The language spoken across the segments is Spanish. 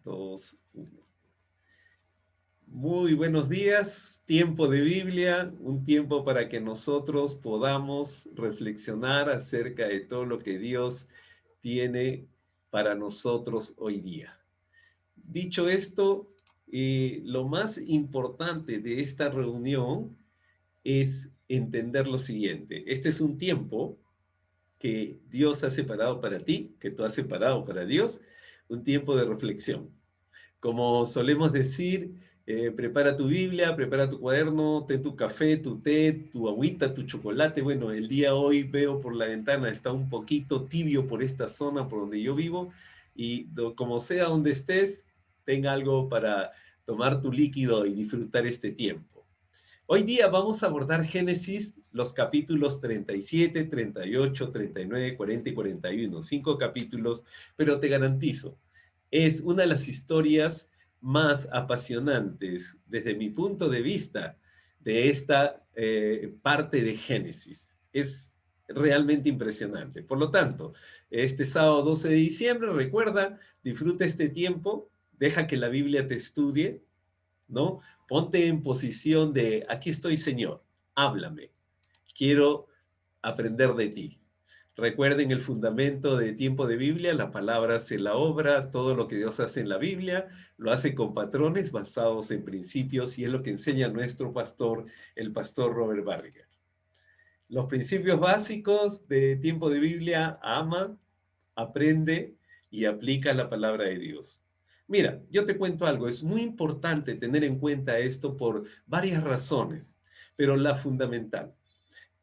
2, 1. Muy buenos días, tiempo de Biblia, un tiempo para que nosotros podamos reflexionar acerca de todo lo que Dios tiene para nosotros hoy día. Dicho esto, lo más importante de esta reunión es entender lo siguiente. Este es un tiempo que Dios ha separado para ti, que tú has separado para Dios, un tiempo de reflexión. Como solemos decir, prepara tu Biblia, prepara tu cuaderno, ten tu café, tu té, tu agüita, tu chocolate. Bueno, el día hoy veo por la ventana, está un poquito tibio por esta zona por donde yo vivo y como sea donde estés, tenga algo para tomar tu líquido y disfrutar este tiempo. Hoy día vamos a abordar Génesis, los capítulos 37, 38, 39, 40 y 41. 5 capítulos, pero te garantizo, es una de las historias más apasionantes desde mi punto de vista de esta parte de Génesis. Es realmente impresionante. Por lo tanto, este sábado 12 de diciembre, recuerda, disfruta este tiempo, deja que la Biblia te estudie, ¿no? Ponte en posición de, aquí estoy, Señor, háblame, quiero aprender de ti. Recuerden el fundamento de tiempo de Biblia, la palabra hace la obra, todo lo que Dios hace en la Biblia, lo hace con patrones basados en principios y es lo que enseña nuestro pastor, el pastor Robert Barriga. Los principios básicos de tiempo de Biblia: ama, aprende y aplica la palabra de Dios. Mira, yo te cuento algo, es muy importante tener en cuenta esto por varias razones, pero la fundamental: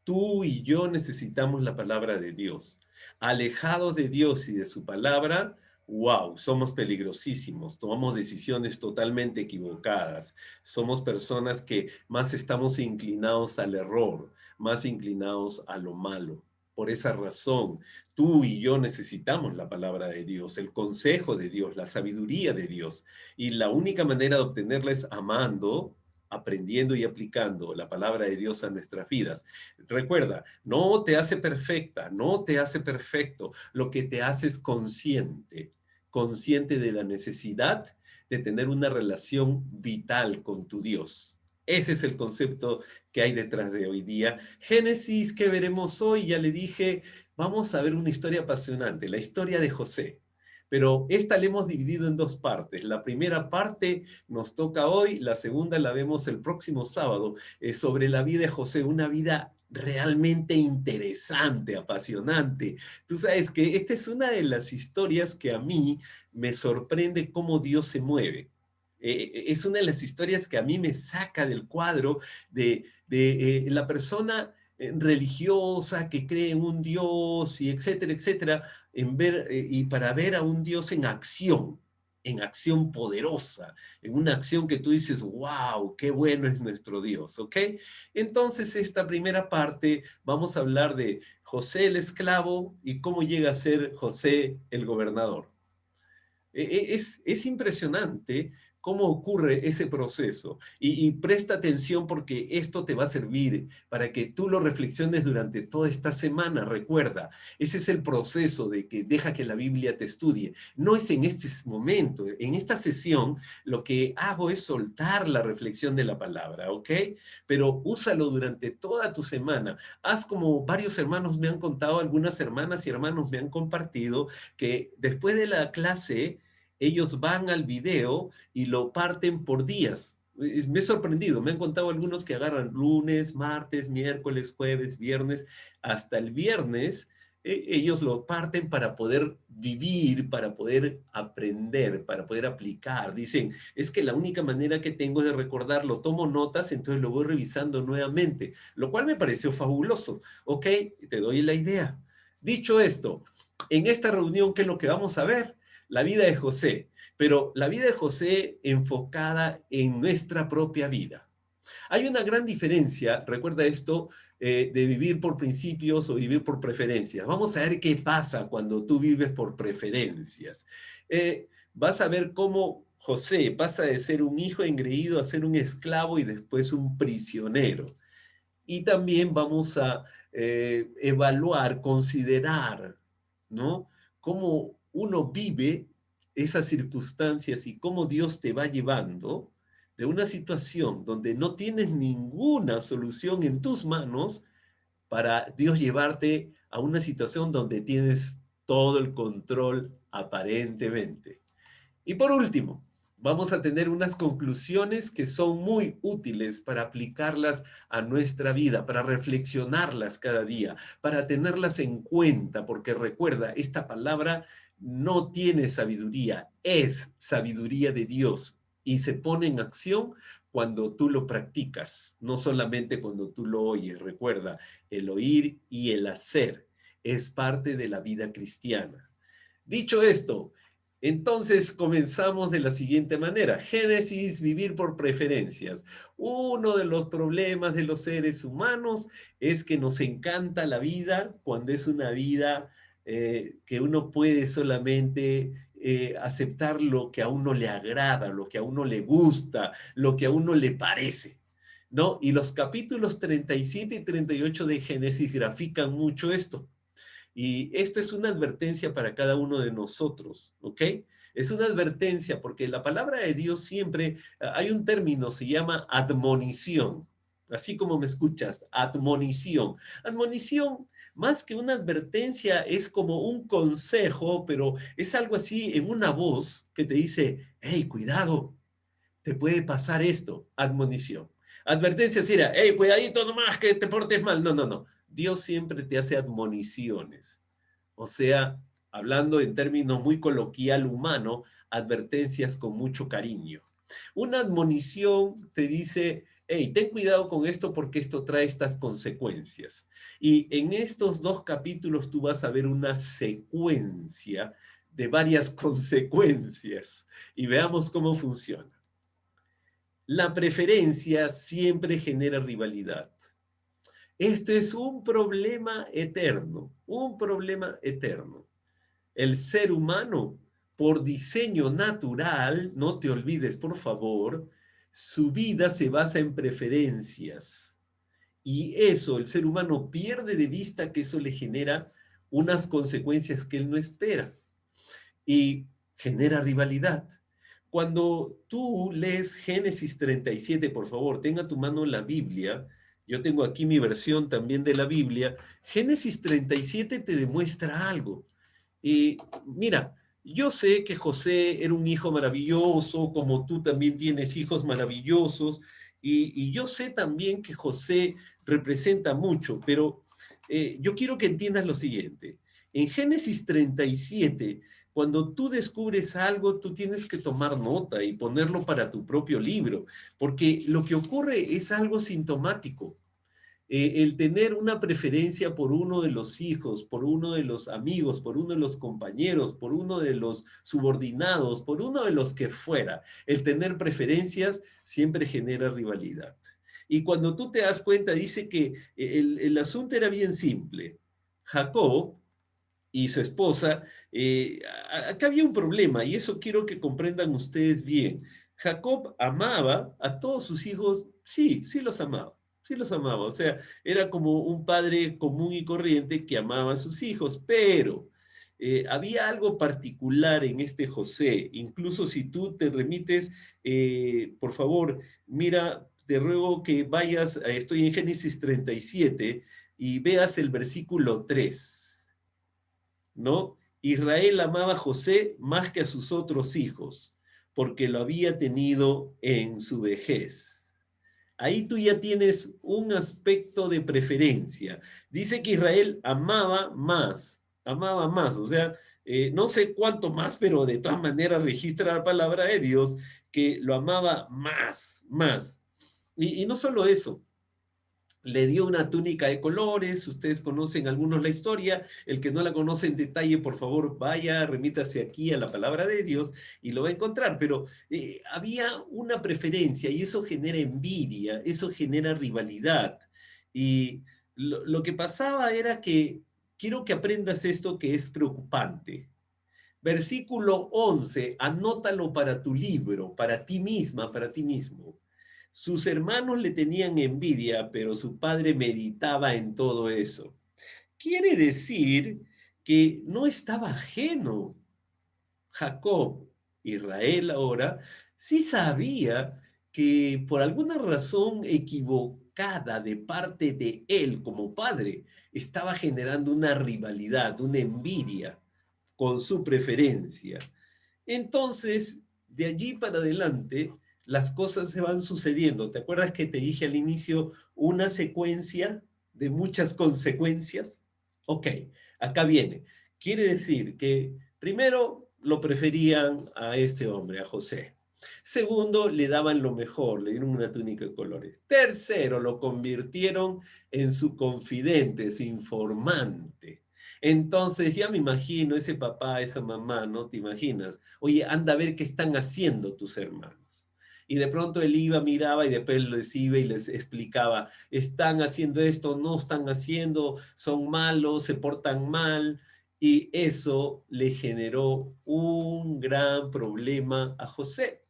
tú y yo necesitamos la palabra de Dios. Alejados de Dios y de su palabra, wow, somos peligrosísimos, tomamos decisiones totalmente equivocadas, somos personas que más estamos inclinados al error, más inclinados a lo malo. Por esa razón, tú y yo necesitamos la palabra de Dios, el consejo de Dios, la sabiduría de Dios. Y la única manera de obtenerla es amando, aprendiendo y aplicando la palabra de Dios a nuestras vidas. Recuerda, no te hace perfecta, no te hace perfecto, lo que te hace es consciente, consciente de la necesidad de tener una relación vital con tu Dios. Ese es el concepto que hay detrás de hoy día. Génesis, que veremos hoy, ya le dije, vamos a ver una historia apasionante, la historia de José. Pero esta la hemos dividido en dos partes. La primera parte nos toca hoy, la segunda la vemos el próximo sábado, sobre la vida de José, una vida realmente interesante, apasionante. Tú sabes que esta es una de las historias que a mí me sorprende cómo Dios se mueve. Es una de las historias que a mí me saca del cuadro de la persona religiosa que cree en un Dios y etcétera, etcétera, y para ver a un Dios en acción poderosa, en una acción que tú dices, wow, qué bueno es nuestro Dios, ¿ok? Entonces, esta primera parte, vamos a hablar de José el esclavo y cómo llega a ser José el gobernador. Es impresionante cómo ocurre ese proceso y presta atención porque esto te va a servir para que tú lo reflexiones durante toda esta semana. Recuerda, ese es el proceso de que deja que la Biblia te estudie. No es en este momento, en esta sesión, lo que hago es soltar la reflexión de la palabra, ¿ok? Pero úsalo durante toda tu semana. Haz como varios hermanos me han contado, algunas hermanas y hermanos me han compartido que después de la clase ellos van al video y lo parten por días. Me he sorprendido, me han contado algunos que agarran lunes, martes, miércoles, jueves, viernes, hasta el viernes. Ellos lo parten para poder vivir, para poder aprender, para poder aplicar. Dicen, es que la única manera que tengo de recordarlo, tomo notas, entonces lo voy revisando nuevamente, lo cual me pareció fabuloso. Ok, te doy la idea. Dicho esto, en esta reunión, ¿qué es lo que vamos a ver? La vida de José, pero la vida de José enfocada en nuestra propia vida. Hay una gran diferencia, recuerda esto, de vivir por principios o vivir por preferencias. Vamos a ver qué pasa cuando tú vives por preferencias. Vas a ver cómo José pasa de ser un hijo engreído a ser un esclavo y después un prisionero. Y también vamos a evaluar, considerar, ¿no? Cómo uno vive esas circunstancias y cómo Dios te va llevando de una situación donde no tienes ninguna solución en tus manos para Dios llevarte a una situación donde tienes todo el control aparentemente. Y por último, vamos a tener unas conclusiones que son muy útiles para aplicarlas a nuestra vida, para reflexionarlas cada día, para tenerlas en cuenta, porque recuerda, esta palabra no tiene sabiduría, es sabiduría de Dios y se pone en acción cuando tú lo practicas, no solamente cuando tú lo oyes. Recuerda, el oír y el hacer es parte de la vida cristiana. Dicho esto, entonces comenzamos de la siguiente manera. Génesis, vivir por preferencias. Uno de los problemas de los seres humanos es que nos encanta la vida cuando es una vida que uno puede solamente aceptar lo que a uno le agrada, lo que a uno le gusta, lo que a uno le parece, ¿no? Y los capítulos 37 y 38 de Génesis grafican mucho esto. Y esto es una advertencia para cada uno de nosotros, ¿ok? Es una advertencia porque la palabra de Dios siempre, hay un término, se llama admonición, así como me escuchas, admonición. Admonición, más que una advertencia, es como un consejo, pero es algo así en una voz que te dice, hey, cuidado, te puede pasar esto, admonición. Advertencia era, hey, cuidadito nomás que te portes mal. No, no, no. Dios siempre te hace admoniciones. O sea, hablando en términos muy coloquial humano, advertencias con mucho cariño. Una admonición te dice, hey, ten cuidado con esto porque esto trae estas consecuencias. Y en estos dos capítulos tú vas a ver una secuencia de varias consecuencias y veamos cómo funciona. La preferencia siempre genera rivalidad. Este es un problema eterno, un problema eterno. El ser humano, por diseño natural, no te olvides, por favor, su vida se basa en preferencias. Y eso, el ser humano pierde de vista que eso le genera unas consecuencias que él no espera y genera rivalidad. Cuando tú lees Génesis 37, por favor, tenga a tu mano la Biblia. Yo tengo aquí mi versión también de la Biblia. Génesis 37 te demuestra algo. Y mira, yo sé que José era un hijo maravilloso, como tú también tienes hijos maravillosos, y yo sé también que José representa mucho, pero yo quiero que entiendas lo siguiente. En Génesis 37, cuando tú descubres algo, tú tienes que tomar nota y ponerlo para tu propio libro, porque lo que ocurre es algo sintomático. El tener una preferencia por uno de los hijos, por uno de los amigos, por uno de los compañeros, por uno de los subordinados, por uno de los que fuera, el tener preferencias siempre genera rivalidad. Y cuando tú te das cuenta, dice que el asunto era bien simple. Jacob y su esposa, acá había un problema y eso quiero que comprendan ustedes bien. Jacob amaba a todos sus hijos, sí, sí los amaba, o sea, era como un padre común y corriente que amaba a sus hijos, pero había algo particular en este José, incluso si tú te remites, por favor, mira, te ruego que vayas, estoy en Génesis 37 y veas el versículo 3. ¿No? Israel amaba a José más que a sus otros hijos, porque lo había tenido en su vejez. Ahí tú ya tienes un aspecto de preferencia. Dice que Israel amaba más, o sea, no sé cuánto más, pero de todas maneras registra la palabra de Dios que lo amaba más. Y no solo eso, le dio una túnica de colores, ustedes conocen algunos la historia, el que no la conoce en detalle, por favor, vaya, remítase aquí a la palabra de Dios y lo va a encontrar, pero había una preferencia y eso genera envidia, eso genera rivalidad. Y lo que pasaba era que, quiero que aprendas esto que es preocupante. Versículo 11, anótalo para tu libro, para ti misma, para ti mismo. Sus hermanos le tenían envidia, pero su padre meditaba en todo eso. Quiere decir que no estaba ajeno Jacob Israel ahora, sí sabía que por alguna razón equivocada de parte de él como padre, estaba generando una rivalidad, una envidia con su preferencia. Entonces, de allí para adelante, las cosas se van sucediendo. ¿Te acuerdas que te dije al inicio una secuencia de muchas consecuencias? Ok, acá viene. Quiere decir que primero lo preferían a este hombre, a José. Segundo, le daban lo mejor, le dieron una túnica de colores. Tercero, lo convirtieron en su confidente, su informante. Entonces ya me imagino ese papá, esa mamá, ¿no? ¿Te imaginas? Oye, anda a ver qué están haciendo tus hermanos. Y de pronto él iba, miraba y después les iba y les explicaba, están haciendo esto, no están haciendo, son malos, se portan mal. Y eso le generó un gran problema a José.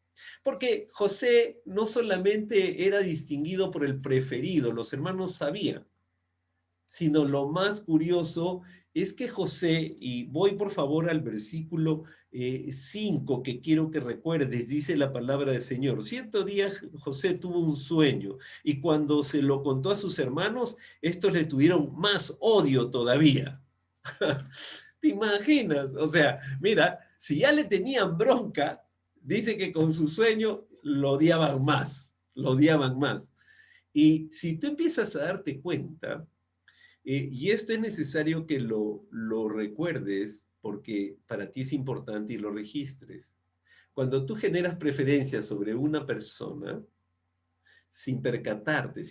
Porque José no solamente era distinguido por el preferido, los hermanos sabían, sino lo más curioso es que José, y voy por favor al versículo 5 que quiero que recuerdes, dice la palabra del Señor. Cierto día José tuvo un sueño y cuando se lo contó a sus hermanos, estos le tuvieron más odio todavía. ¿Te imaginas? O sea, mira, si ya le tenían bronca, dice que con su sueño lo odiaban más, lo odiaban más. Y si tú empiezas a darte cuenta, y esto es necesario que lo recuerdes porque para ti es importante y lo registres. Cuando tú generas preferencias sobre una persona, sin percatarte,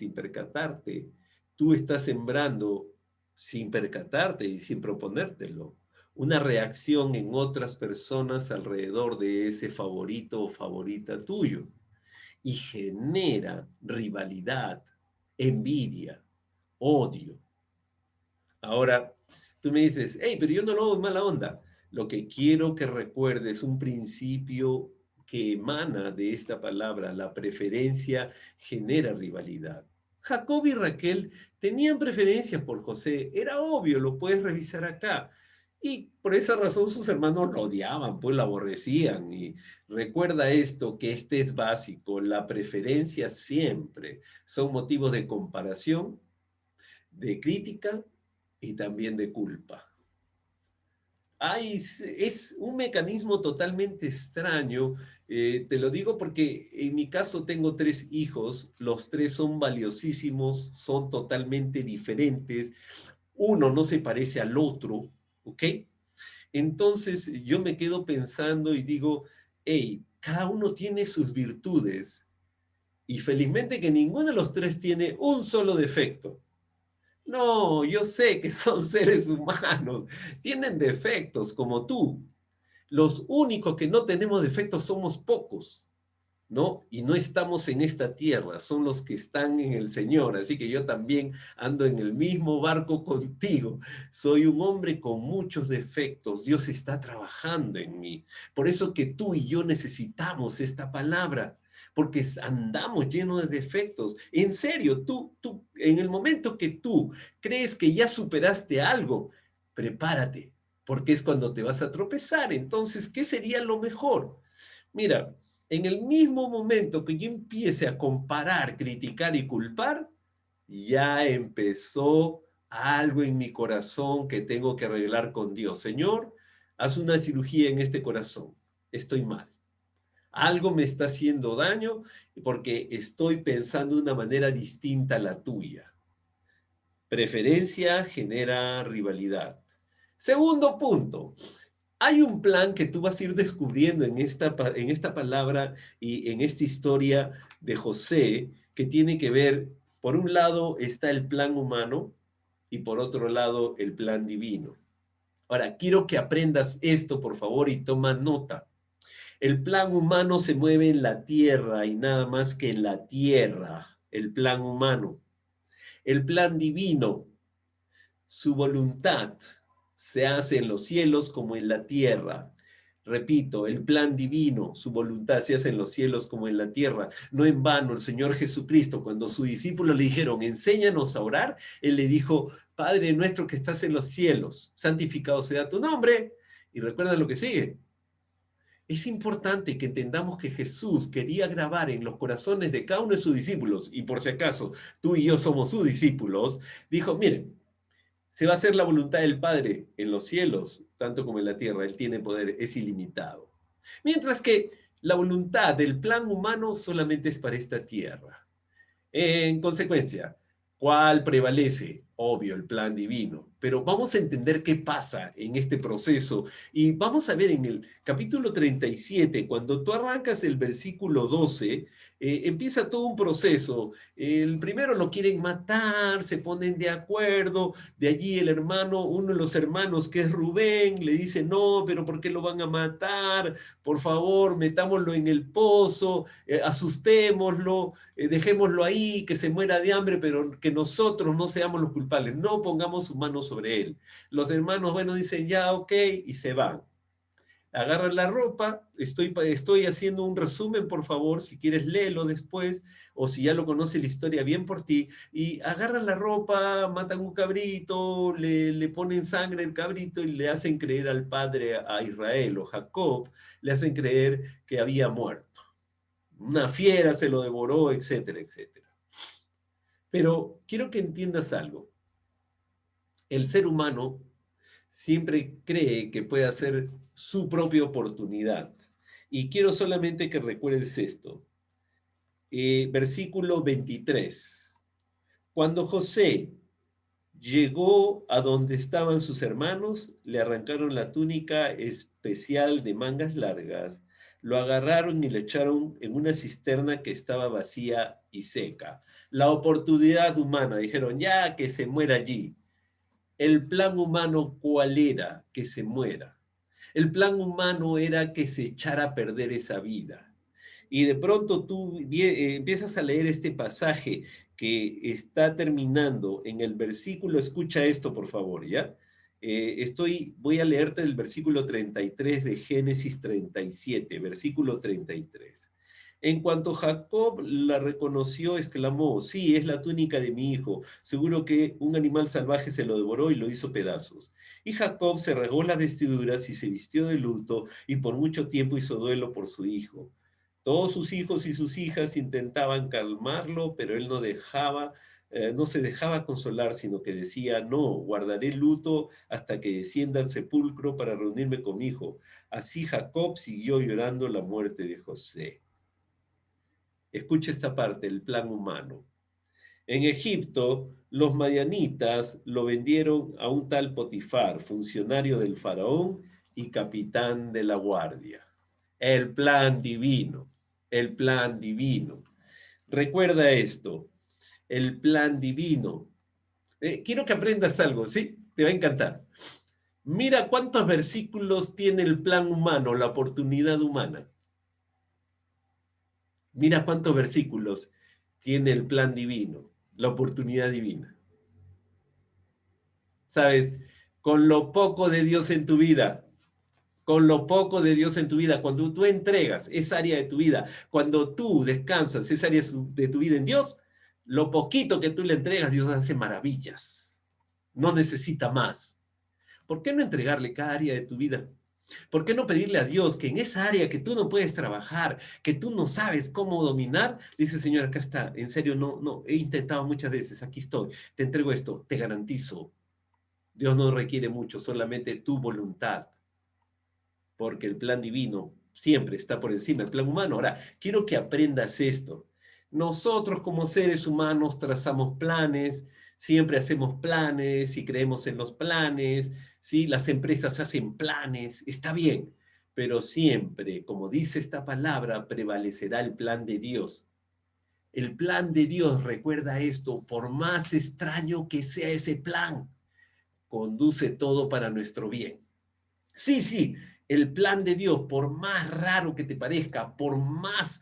tú estás sembrando, sin percatarte y sin proponértelo, una reacción en otras personas alrededor de ese favorito o favorita tuyo. Y genera rivalidad, envidia, odio. Ahora, tú me dices, hey, pero yo no lo hago en mala onda. Lo que quiero que recuerdes es un principio que emana de esta palabra. La preferencia genera rivalidad. Jacob y Raquel tenían preferencia por José. Era obvio, lo puedes revisar acá. Y por esa razón sus hermanos lo odiaban, pues lo aborrecían. Y recuerda esto, que este es básico. La preferencia siempre son motivos de comparación, de crítica y también de culpa. Ay, es un mecanismo totalmente extraño. Te lo digo porque en mi caso tengo 3 hijos, los 3 son valiosísimos, son totalmente diferentes, uno no se parece al otro, ¿ok? Entonces yo me quedo pensando y digo, hey, cada uno tiene sus virtudes y felizmente que ninguno de los 3 tiene un solo defecto. No, yo sé que son seres humanos, tienen defectos como tú. Los únicos que no tenemos defectos somos pocos, ¿no? Y no estamos en esta tierra, son los que están en el Señor. Así que yo también ando en el mismo barco contigo. Soy un hombre con muchos defectos. Dios está trabajando en mí. Por eso que tú y yo necesitamos esta palabra, porque andamos llenos de defectos. En serio, en el momento que tú crees que ya superaste algo, prepárate, porque es cuando te vas a tropezar. Entonces, ¿qué sería lo mejor? Mira, en el mismo momento que yo empiece a comparar, criticar y culpar, ya empezó algo en mi corazón que tengo que arreglar con Dios. Señor, haz una cirugía en este corazón. Estoy mal. Algo me está haciendo daño porque estoy pensando de una manera distinta a la tuya. Preferencia genera rivalidad. Segundo punto, hay un plan que tú vas a ir descubriendo en esta palabra y en esta historia de José que tiene que ver, por un lado está el plan humano y por otro lado el plan divino. Ahora, quiero que aprendas esto, por favor, y toma nota. El plan humano se mueve en la tierra y nada más que en la tierra, el plan humano. El plan divino, su voluntad se hace en los cielos como en la tierra. Repito, el plan divino, su voluntad se hace en los cielos como en la tierra. No en vano el Señor Jesucristo, cuando sus discípulos le dijeron, enséñanos a orar, Él le dijo, Padre nuestro que estás en los cielos, santificado sea tu nombre. Y recuerda lo que sigue. Es importante que entendamos que Jesús quería grabar en los corazones de cada uno de sus discípulos, y por si acaso tú y yo somos sus discípulos, dijo, miren, se va a hacer la voluntad del Padre en los cielos, tanto como en la tierra. Él tiene poder, es ilimitado. Mientras que la voluntad del plan humano solamente es para esta tierra. En consecuencia, ¿cuál prevalece? Obvio, el plan divino. Pero vamos a entender qué pasa en este proceso. Y vamos a ver en el capítulo 37, cuando tú arrancas el versículo 12, empieza todo un proceso. El primero lo quieren matar, se ponen de acuerdo. De allí el hermano, uno de los hermanos que es Rubén, le dice, no, pero ¿por qué lo van a matar? Por favor, metámoslo en el pozo, asustémoslo, dejémoslo ahí, que se muera de hambre, pero que nosotros no seamos los culpables, no pongamos su mano sobre él. Los hermanos, bueno, dicen ya, ok, y se van. Agarran la ropa, estoy haciendo un resumen, por favor, si quieres léelo después, o si ya lo conoce la historia bien por ti, y agarran la ropa, matan un cabrito, le ponen sangre al cabrito y le hacen creer al padre, a Israel o Jacob, le hacen creer que había muerto. Una fiera se lo devoró, etcétera, etcétera. Pero quiero que entiendas algo. El ser humano siempre cree que puede hacer su propia oportunidad. Y quiero solamente que recuerdes esto. Versículo 23. Cuando José llegó a donde estaban sus hermanos, le arrancaron la túnica especial de mangas largas, lo agarraron y le echaron en una cisterna que estaba vacía y seca. La oportunidad humana, dijeron, ya que se muera allí. El plan humano, ¿cuál era? Que se muera. El plan humano era que se echara a perder esa vida. Y de pronto tú empiezas a leer este pasaje que está terminando en el versículo, escucha esto por favor, ¿ya? Voy a leerte el versículo 33 de Génesis 37, versículo 33. En cuanto Jacob la reconoció, exclamó, sí, es la túnica de mi hijo. Seguro que un animal salvaje se lo devoró y lo hizo pedazos. Y Jacob se rasgó las vestiduras y se vistió de luto y por mucho tiempo hizo duelo por su hijo. Todos sus hijos y sus hijas intentaban calmarlo, pero él no se dejaba consolar, sino que decía, no, guardaré luto hasta que descienda al sepulcro para reunirme con mi hijo. Así Jacob siguió llorando la muerte de José. Escucha esta parte, el plan humano. En Egipto, los madianitas lo vendieron a un tal Potifar, funcionario del faraón y capitán de la guardia. El plan divino, el plan divino. Recuerda esto, el plan divino. Quiero que aprendas algo, ¿sí? Te va a encantar. Mira cuántos versículos tiene el plan humano, la oportunidad humana. Mira cuántos versículos tiene el plan divino, la oportunidad divina. ¿Sabes? Con lo poco de Dios en tu vida, con lo poco de Dios en tu vida, cuando tú entregas esa área de tu vida, cuando tú descansas esa área de tu vida en Dios, lo poquito que tú le entregas, Dios hace maravillas. No necesita más. ¿Por qué no entregarle cada área de tu vida? ¿Por qué no pedirle a Dios que en esa área que tú no puedes trabajar, que tú no sabes cómo dominar, dice, Señor, acá está, en serio, no, he intentado muchas veces, aquí estoy, te entrego esto, te garantizo, Dios no requiere mucho, solamente tu voluntad, porque el plan divino siempre está por encima del plan humano. Ahora, quiero que aprendas esto. Nosotros como seres humanos trazamos planes, siempre hacemos planes y creemos en los planes, ¿sí? Las empresas hacen planes, está bien, pero siempre, como dice esta palabra, prevalecerá el plan de Dios. El plan de Dios, recuerda esto, por más extraño que sea ese plan, conduce todo para nuestro bien. Sí, sí, el plan de Dios, por más raro que te parezca, por más,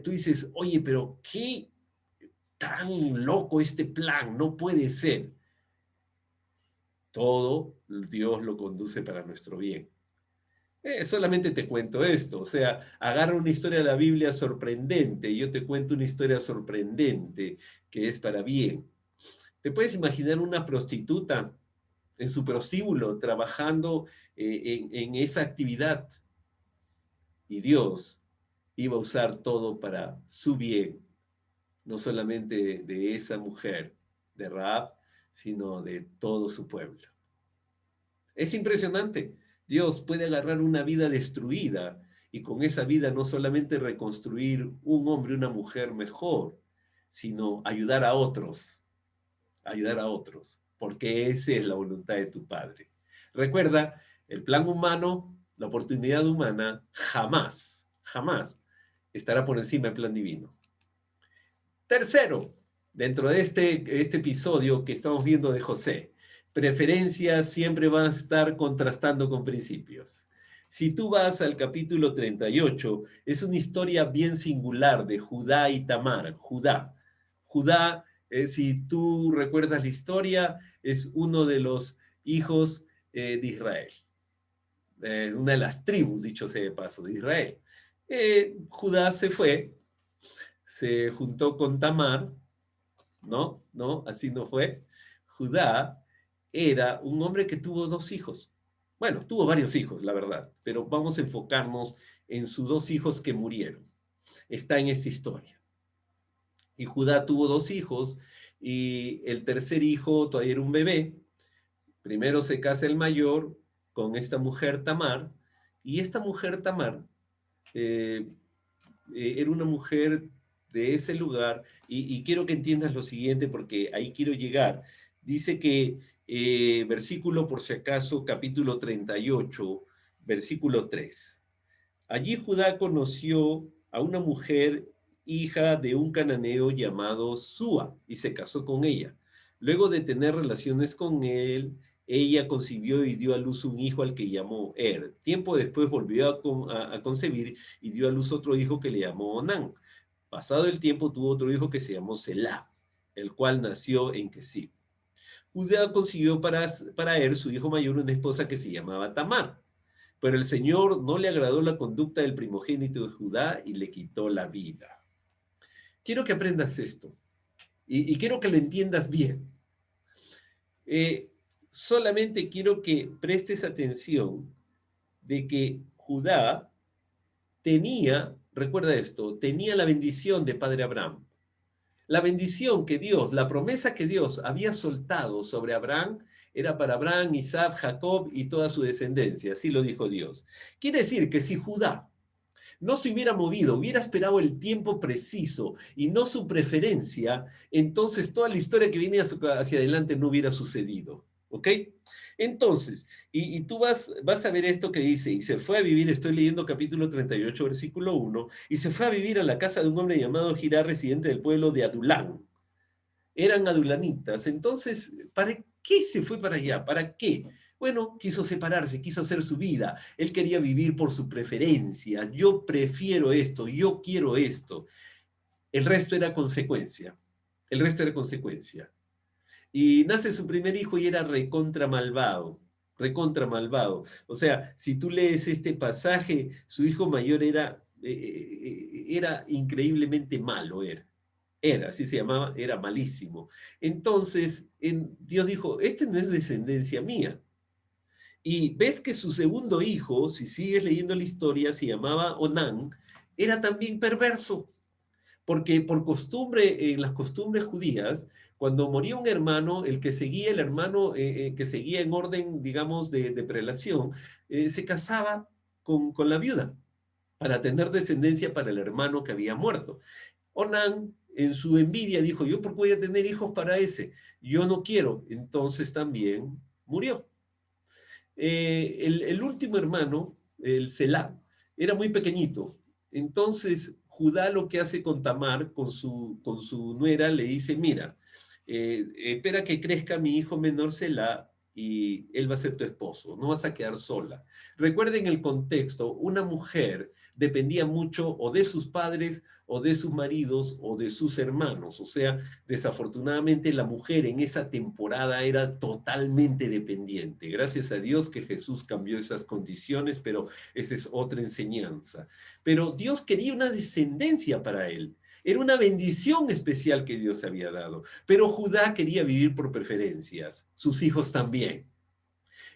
tú dices, oye, pero qué tan loco este plan, no puede ser. Todo Dios lo conduce para nuestro bien. Solamente te cuento esto, o sea, agarra una historia de la Biblia sorprendente y yo te cuento una historia sorprendente que es para bien. ¿Te puedes imaginar una prostituta en su prostíbulo trabajando en esa actividad? Y Dios iba a usar todo para su bien, no solamente de esa mujer, de Rahab, sino de todo su pueblo. Es impresionante. Dios puede agarrar una vida destruida y con esa vida no solamente reconstruir un hombre, una mujer mejor, sino ayudar a otros, porque esa es la voluntad de tu Padre. Recuerda, el plan humano, la oportunidad humana, jamás, jamás estará por encima del plan divino. Tercero, dentro de este episodio que estamos viendo de José, preferencias siempre van a estar contrastando con principios. Si tú vas al capítulo 38, es una historia bien singular de Judá y Tamar. Judá, si tú recuerdas la historia, es uno de los hijos de Israel, una de las tribus, dicho sea de paso, de Israel. Judá se juntó con Tamar. No, no, así no fue. Judá era un hombre que tuvo dos hijos. Bueno, tuvo varios hijos, la verdad, pero vamos a enfocarnos en sus dos hijos que murieron. Está en esta historia. Y Judá tuvo dos hijos y el tercer hijo todavía era un bebé. Primero se casa el mayor con esta mujer Tamar y esta mujer Tamar eh, era una mujer de ese lugar, y quiero que entiendas lo siguiente porque ahí quiero llegar. Dice que, versículo por si acaso, capítulo 38, versículo 3. Allí Judá conoció a una mujer hija de un cananeo llamado Súa y se casó con ella. Luego de tener relaciones con él, ella concibió y dio a luz un hijo al que llamó Tiempo después volvió a concebir y dio a luz otro hijo que le llamó Onán. Pasado el tiempo tuvo otro hijo que se llamó Selá, el cual nació en Kesib. Judá consiguió para su hijo mayor, una esposa que se llamaba Tamar. Pero el Señor no le agradó la conducta del primogénito de Judá y le quitó la vida. Quiero que aprendas esto y quiero que lo entiendas bien. Solamente quiero que prestes atención de que Judá tenía, recuerda esto, tenía la bendición de Padre Abraham. La bendición que Dios, la promesa que Dios había soltado sobre Abraham era para Abraham, Isaac, Jacob y toda su descendencia, así lo dijo Dios. Quiere decir que si Judá no se hubiera movido, hubiera esperado el tiempo preciso y no su preferencia, entonces toda la historia que viene hacia adelante no hubiera sucedido. ¿Ok? Entonces, y tú vas a ver esto que dice, y se fue a vivir, estoy leyendo capítulo 38, versículo 1, y se fue a vivir a la casa de un hombre llamado Girá, residente del pueblo de Adulán. Eran adulanitas. Entonces, ¿para qué se fue para allá? ¿Para qué? Bueno, quiso separarse, quiso hacer su vida. Él quería vivir por su preferencia. Yo prefiero esto, yo quiero esto. El resto era consecuencia. El resto era consecuencia. Y nace su primer hijo y era recontra malvado. Recontra malvado. O sea, si tú lees este pasaje, su hijo mayor era increíblemente malo. Así se llamaba, era malísimo. Entonces, Dios dijo, este no es descendencia mía. Y ves que su segundo hijo, si sigues leyendo la historia, se llamaba Onán, era también perverso, porque por costumbre, en las costumbres judías, cuando moría un hermano, el que seguía, el hermano que seguía en orden, digamos, de prelación, se casaba con la viuda para tener descendencia para el hermano que había muerto. Onán, en su envidia, dijo, ¿yo por qué voy a tener hijos para ese? Yo no quiero. Entonces también murió. El último hermano, el Selá, era muy pequeñito. Entonces, Judá lo que hace con Tamar, con su nuera, le dice, mira, espera que crezca mi hijo menor Selá y él va a ser tu esposo, no vas a quedar sola. Recuerden el contexto, una mujer dependía mucho o de sus padres o de sus maridos o de sus hermanos. O sea, desafortunadamente la mujer en esa temporada era totalmente dependiente. Gracias a Dios que Jesús cambió esas condiciones, pero esa es otra enseñanza. Pero Dios quería una descendencia para él. Era una bendición especial que Dios había dado. Pero Judá quería vivir por preferencias, sus hijos también.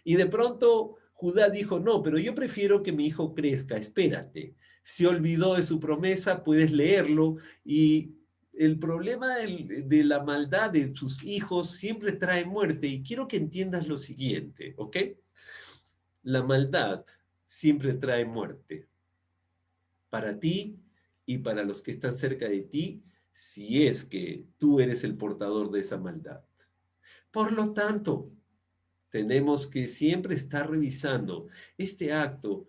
Y de pronto Judá dijo, no, pero yo prefiero que mi hijo crezca, espérate. Se olvidó de su promesa, puedes leerlo, y el problema de la maldad de sus hijos siempre trae muerte. Y quiero que entiendas lo siguiente, ¿ok? La maldad siempre trae muerte para ti y para los que están cerca de ti, si es que tú eres el portador de esa maldad. Por lo tanto, tenemos que siempre estar revisando. Este acto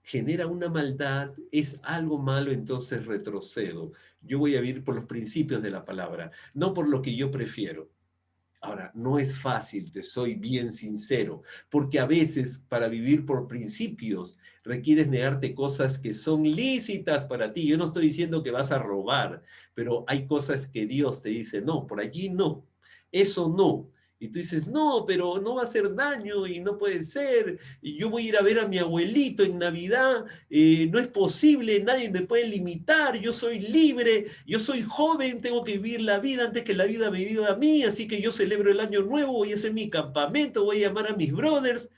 genera una maldad, es algo malo, entonces retrocedo. Yo voy a vivir por los principios de la palabra, no por lo que yo prefiero. Ahora, no es fácil, te soy bien sincero, porque a veces para vivir por principios requieres negarte cosas que son lícitas para ti. Yo no estoy diciendo que vas a robar, pero hay cosas que Dios te dice, no, por allí no, eso no. Y tú dices, no, pero no va a hacer daño y no puede ser. Y yo voy a ir a ver a mi abuelito en Navidad, no es posible, nadie me puede limitar, yo soy libre, yo soy joven, tengo que vivir la vida antes que la vida me viva a mí, así que yo celebro el año nuevo, voy a hacer mi campamento, voy a llamar a mis brothers.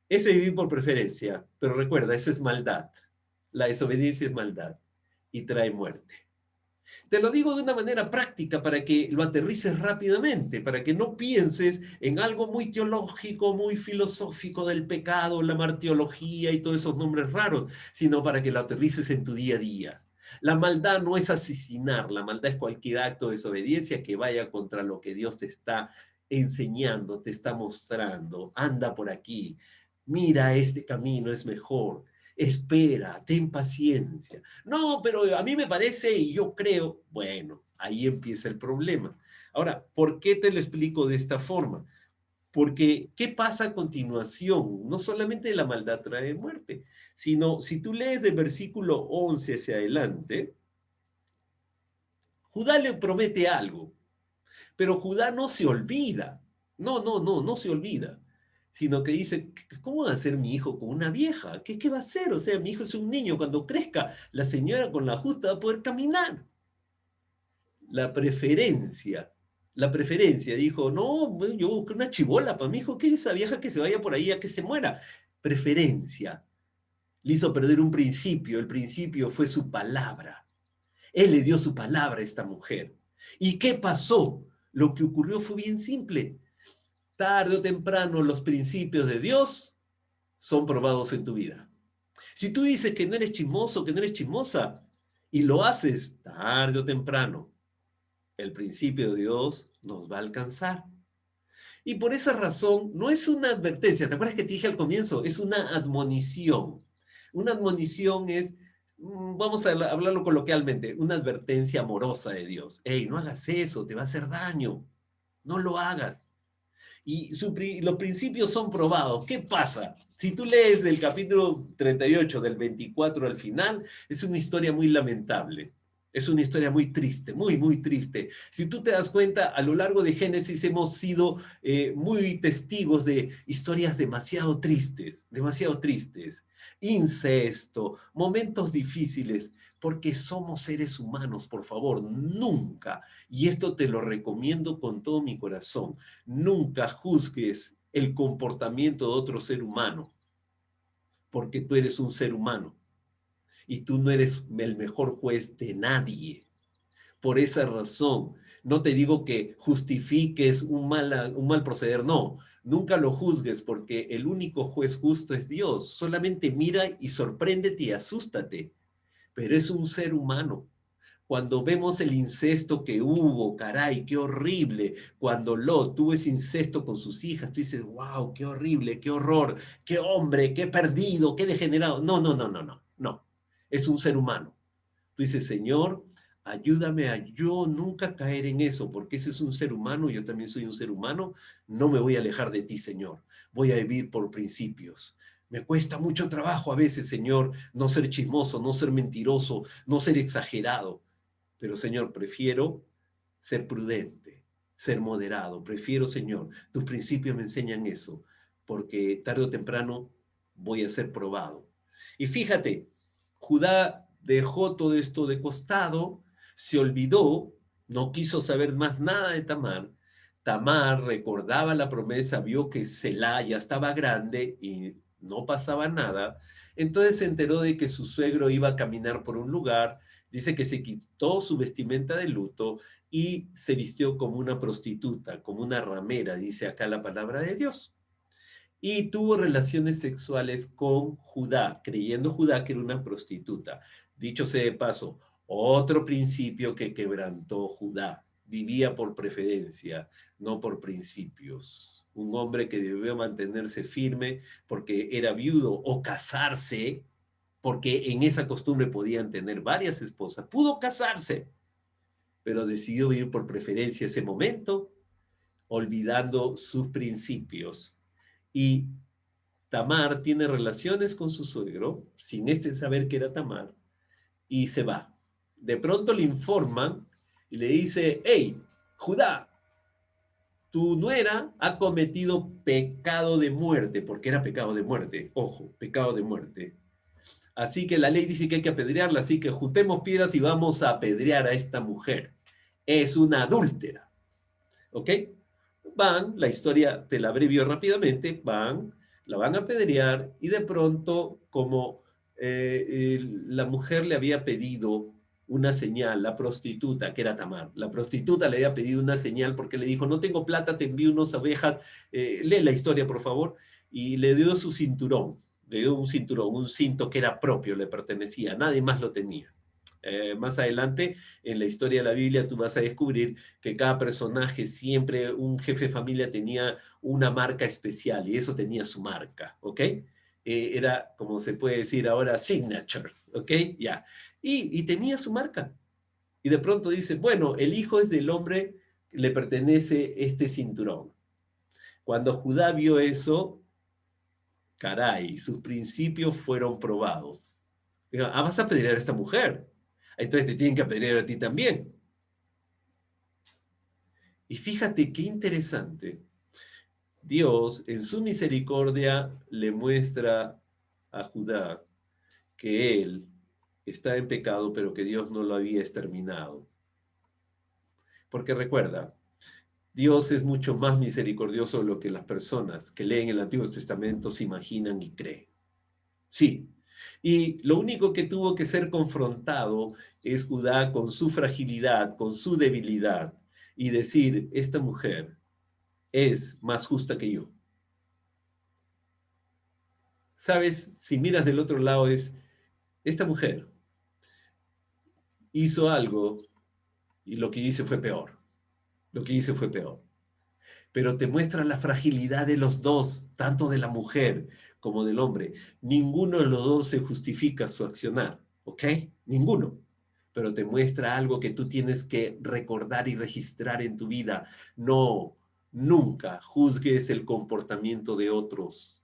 Ese es vivir por preferencia, pero recuerda, esa es maldad. La desobediencia es maldad y trae muerte. Te lo digo de una manera práctica para que lo aterrices rápidamente, para que no pienses en algo muy teológico, muy filosófico del pecado, la martiología y todos esos nombres raros, sino para que lo aterrices en tu día a día. La maldad no es asesinar, la maldad es cualquier acto de desobediencia que vaya contra lo que Dios te está enseñando, te está mostrando. Anda por aquí, mira, este camino es mejor. Espera, ten paciencia. No, pero a mí me parece y yo creo, bueno, ahí empieza el problema. Ahora, ¿por qué te lo explico de esta forma? Porque, ¿qué pasa a continuación? No solamente la maldad trae muerte, sino si tú lees del versículo 11 hacia adelante, Judá le promete algo, pero Judá no se olvida. No se olvida. Sino que dice, ¿cómo va a ser mi hijo con una vieja? ¿Qué va a hacer? O sea, mi hijo es un niño, cuando crezca, la señora con la justa va a poder caminar. La preferencia, la preferencia, dijo, no, yo busqué una chibola para mi hijo, ¿qué es esa vieja que se vaya por ahí a que se muera? Preferencia. Le hizo perder un principio, el principio fue su palabra. Él le dio su palabra a esta mujer. ¿Y qué pasó? Lo que ocurrió fue bien simple. Tarde o temprano los principios de Dios son probados en tu vida. Si tú dices que no eres chismoso, que no eres chismosa, y lo haces tarde o temprano, el principio de Dios nos va a alcanzar. Y por esa razón, no es una advertencia, ¿te acuerdas que te dije al comienzo? Es una admonición. Una admonición es, vamos a hablarlo coloquialmente, una advertencia amorosa de Dios. Hey, no hagas eso, te va a hacer daño. No lo hagas. Y los principios son probados. ¿Qué pasa? Si tú lees el capítulo 38 del 24 al final, es una historia muy lamentable. Es una historia muy triste, muy, muy triste. Si tú te das cuenta, a lo largo de Génesis hemos sido muy testigos de historias demasiado tristes. Incesto, momentos difíciles, porque somos seres humanos, por favor, nunca, y esto te lo recomiendo con todo mi corazón, nunca juzgues el comportamiento de otro ser humano, porque tú eres un ser humano y tú no eres el mejor juez de nadie. Por esa razón, no te digo que justifiques un mal proceder, no. Nunca lo juzgues porque el único juez justo es Dios. Solamente mira y sorpréndete y asústate. Pero es un ser humano. Cuando vemos el incesto que hubo, caray, qué horrible. Cuando Lot tuvo ese incesto con sus hijas, tú dices, wow, qué horrible, qué horror, qué hombre, qué perdido, qué degenerado. No. Es un ser humano. Tú dices, Señor, ayúdame a yo nunca caer en eso, porque ese es un ser humano, yo también soy un ser humano. No me voy a alejar de ti, Señor. Voy a vivir por principios. Me cuesta mucho trabajo a veces, Señor, no ser chismoso, no ser mentiroso, no ser exagerado. Pero, Señor, prefiero ser prudente, ser moderado. Prefiero, Señor, tus principios me enseñan eso, porque tarde o temprano voy a ser probado. Y fíjate, Judá dejó todo esto de costado, se olvidó, no quiso saber más nada de Tamar, Tamar recordaba la promesa, vio que Selá ya estaba grande y no pasaba nada. Entonces se enteró de que su suegro iba a caminar por un lugar. Dice que se quitó su vestimenta de luto y se vistió como una prostituta, como una ramera, dice acá la palabra de Dios. Y tuvo relaciones sexuales con Judá, creyendo Judá que era una prostituta. Dicho sea de paso, otro principio que quebrantó Judá. Vivía por preferencia, no por principios. Un hombre que debió mantenerse firme porque era viudo o casarse, porque en esa costumbre podían tener varias esposas. Pudo casarse, pero decidió vivir por preferencia ese momento, olvidando sus principios. Y Tamar tiene relaciones con su suegro, sin este saber que era Tamar, y se va. De pronto le informan y le dice, hey, Judá, tu nuera ha cometido pecado de muerte, porque era pecado de muerte, ojo, pecado de muerte. Así que la ley dice que hay que apedrearla, así que juntemos piedras y vamos a apedrear a esta mujer. Es una adúltera, ¿ok? Van, la historia te la abrevio rápidamente, van, la van a apedrear y de pronto, como la mujer le había pedido una señal, la prostituta, que era Tamar, la prostituta le había pedido una señal porque le dijo, no tengo plata, te envío unas ovejas, lee la historia, por favor, y le dio su cinturón, le dio un cinturón, un cinto que era propio, le pertenecía, nadie más lo tenía. Más adelante, en la historia de la Biblia, tú vas a descubrir que cada personaje, siempre un jefe de familia tenía una marca especial y eso tenía su marca, ¿ok? Era, como se puede decir ahora, signature, ¿ok? Ya. Y tenía su marca. Y de pronto dice, bueno, el hijo es del hombre, le pertenece este cinturón. Cuando Judá vio eso, caray, sus principios fueron probados. Digo, ah, vas a apedrear a esta mujer. Entonces te tienen que apedrear a ti también. Y fíjate qué interesante. Dios, en su misericordia, le muestra a Judá que él está en pecado, pero que Dios no lo había exterminado. Porque recuerda, Dios es mucho más misericordioso de lo que las personas que leen el Antiguo Testamento se imaginan y creen. Sí. Y lo único que tuvo que ser confrontado es Judá con su fragilidad, con su debilidad, y decir, esta mujer es más justa que yo. Sabes, si miras del otro lado es, esta mujer hizo algo y lo que hice fue peor. Lo que hice fue peor. Pero te muestra la fragilidad de los dos, tanto de la mujer como del hombre. Ninguno de los dos se justifica su accionar, ¿ok? Ninguno. Pero te muestra algo que tú tienes que recordar y registrar en tu vida. No, nunca juzgues el comportamiento de otros,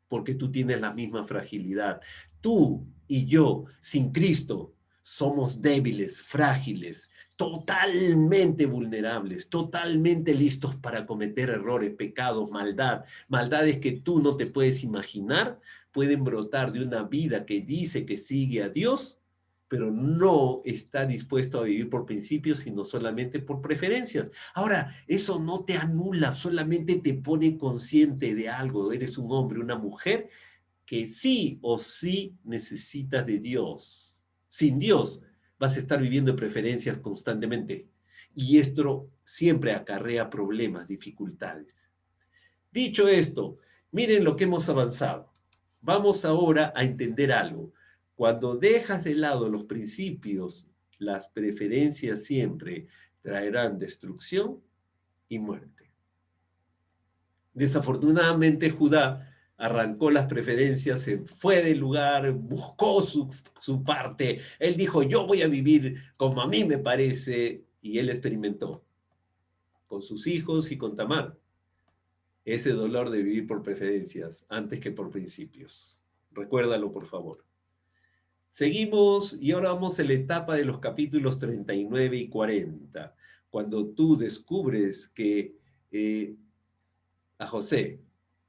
porque tú tienes la misma fragilidad. Tú y yo, sin Cristo, somos débiles, frágiles, totalmente vulnerables, totalmente listos para cometer errores, pecados, maldad, maldades que tú no te puedes imaginar, pueden brotar de una vida que dice que sigue a Dios, pero no está dispuesto a vivir por principios, sino solamente por preferencias. Ahora, eso no te anula, solamente te pone consciente de algo. Eres un hombre, una mujer que sí o sí necesitas de Dios. Sin Dios vas a estar viviendo preferencias constantemente. Y esto siempre acarrea problemas, dificultades. Dicho esto, miren lo que hemos avanzado. Vamos ahora a entender algo. Cuando dejas de lado los principios, las preferencias siempre traerán destrucción y muerte. Desafortunadamente, Judá arrancó las preferencias, se fue del lugar, buscó su parte. Él dijo, yo voy a vivir como a mí me parece, y él experimentó con sus hijos y con Tamar ese dolor de vivir por preferencias antes que por principios. Recuérdalo, por favor. Seguimos y ahora vamos a la etapa de los capítulos 39 y 40, cuando tú descubres que a José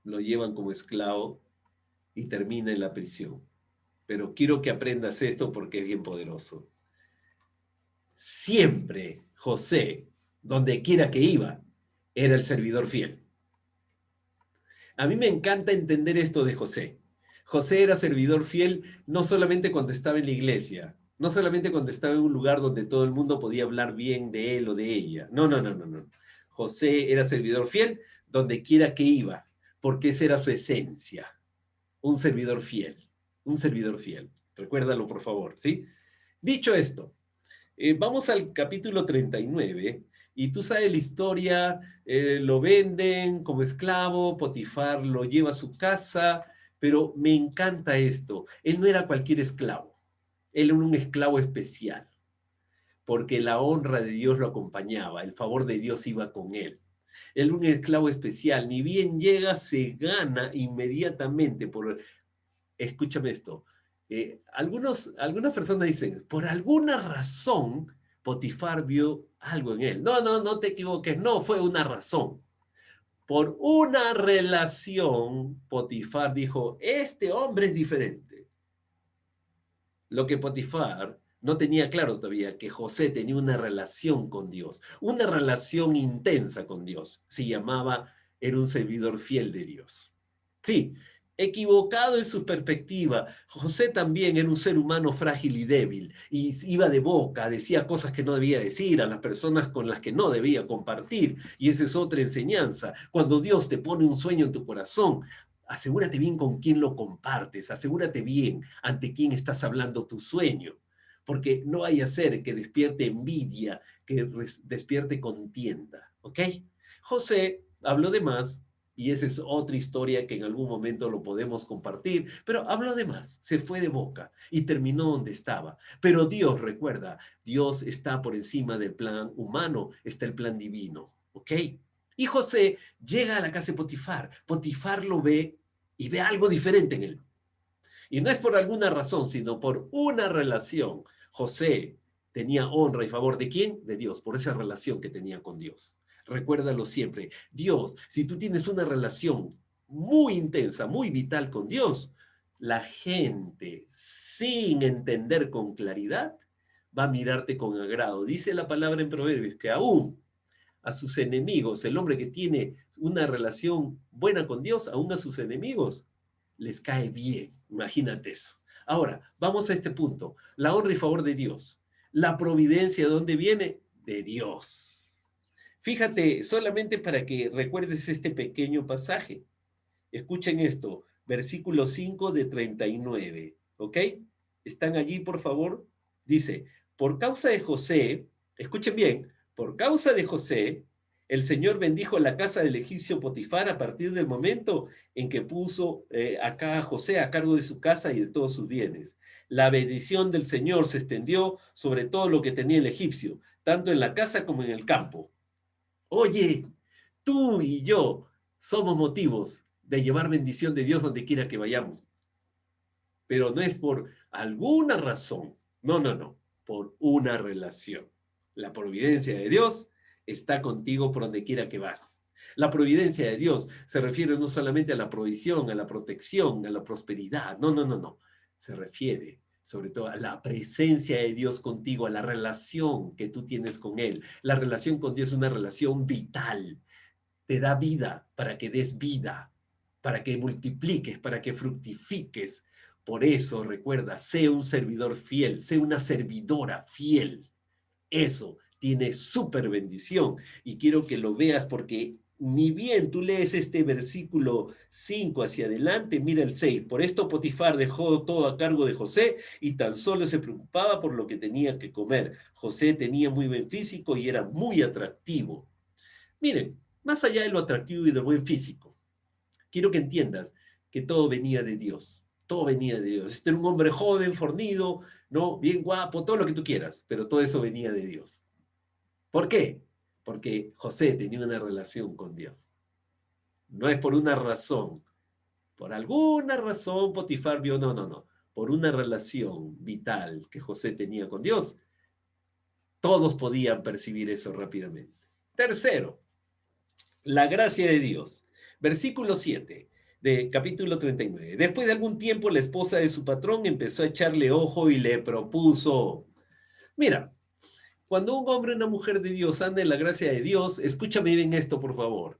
lo llevan como esclavo y termina en la prisión. Pero quiero que aprendas esto porque es bien poderoso. Siempre José, donde quiera que iba, era el servidor fiel. A mí me encanta entender esto de José. José era servidor fiel no solamente cuando estaba en la iglesia, no solamente cuando estaba en un lugar donde todo el mundo podía hablar bien de él o de ella. No, no, no, no, no. José era servidor fiel donde quiera que iba, porque esa era su esencia. Un servidor fiel, un servidor fiel. Recuérdalo, por favor, ¿sí? Dicho esto, vamos al capítulo 39 y tú sabes la historia, lo venden como esclavo, Potifar lo lleva a su casa, pero me encanta esto. Él no era cualquier esclavo, él era un esclavo especial, porque la honra de Dios lo acompañaba, el favor de Dios iba con él. Él era un esclavo especial, ni bien llega, se gana inmediatamente por, escúchame esto, algunas personas dicen, por alguna razón, Potifar vio algo en él. No, no, no te equivoques, no fue una razón. Por una relación, Potifar dijo, este hombre es diferente. Lo que Potifar no tenía claro todavía, que José tenía una relación con Dios, una relación intensa con Dios. Se llamaba, era un servidor fiel de Dios. Sí, equivocado en su perspectiva. José también era un ser humano frágil y débil, y iba de boca, decía cosas que no debía decir a las personas con las que no debía compartir, y esa es otra enseñanza. Cuando Dios te pone un sueño en tu corazón, asegúrate bien con quién lo compartes, asegúrate bien ante quién estás hablando tu sueño, porque no hay a ser que despierte envidia, que despierte contienda, ¿ok? José habló de más, y esa es otra historia que en algún momento lo podemos compartir, pero habló de más, se fue de boca y terminó donde estaba. Pero Dios, recuerda, Dios está por encima del plan humano, está el plan divino, ¿ok? Y José llega a la casa de Potifar. Potifar lo ve y ve algo diferente en él. Y no es por alguna razón, sino por una relación. José tenía honra y favor de quién? De Dios, por esa relación que tenía con Dios. Recuérdalo siempre. Dios, si tú tienes una relación muy intensa, muy vital con Dios, la gente, sin entender con claridad, va a mirarte con agrado. Dice la palabra en Proverbios que aún a sus enemigos, el hombre que tiene una relación buena con Dios, aún a sus enemigos, les cae bien. Imagínate eso. Ahora, vamos a este punto. La honra y favor de Dios. La providencia, ¿de dónde viene? De Dios. Fíjate, solamente para que recuerdes este pequeño pasaje. Escuchen esto, versículo 5 de 39, ¿ok? ¿Están allí, por favor? Dice, por causa de José, escuchen bien, por causa de José, el Señor bendijo la casa del egipcio Potifar a partir del momento en que puso acá a José a cargo de su casa y de todos sus bienes. La bendición del Señor se extendió sobre todo lo que tenía el egipcio, tanto en la casa como en el campo. Oye, tú y yo somos motivos de llevar bendición de Dios donde quiera que vayamos. Pero no es por alguna razón. No, no, no. Por una relación. La providencia de Dios está contigo por donde quiera que vas. La providencia de Dios se refiere no solamente a la provisión, a la protección, a la prosperidad. No, no, no, no. Se refiere sobre todo a la presencia de Dios contigo, a la relación que tú tienes con Él. La relación con Dios es una relación vital. Te da vida para que des vida, para que multipliques, para que fructifiques. Por eso, recuerda, sé un servidor fiel, sé una servidora fiel. Eso tiene súper bendición. Y quiero que lo veas porque ni bien tú lees este versículo 5 hacia adelante, mira el 6. Por esto Potifar dejó todo a cargo de José y tan solo se preocupaba por lo que tenía que comer. José tenía muy buen físico y era muy atractivo. Miren, más allá de lo atractivo y del buen físico, quiero que entiendas que todo venía de Dios. Todo venía de Dios. Este era un hombre joven, fornido, ¿no? Bien guapo, todo lo que tú quieras, pero todo eso venía de Dios. ¿Por qué? Porque José tenía una relación con Dios. No es por una razón. Por alguna razón Potifar vio, no, no, no. Por una relación vital que José tenía con Dios, todos podían percibir eso rápidamente. Tercero, la gracia de Dios. Versículo 7 de capítulo 39. Después de algún tiempo, la esposa de su patrón empezó a echarle ojo y le propuso. Mira, Cuando un hombre o una mujer de Dios anda en la gracia de Dios, escúchame bien esto, por favor.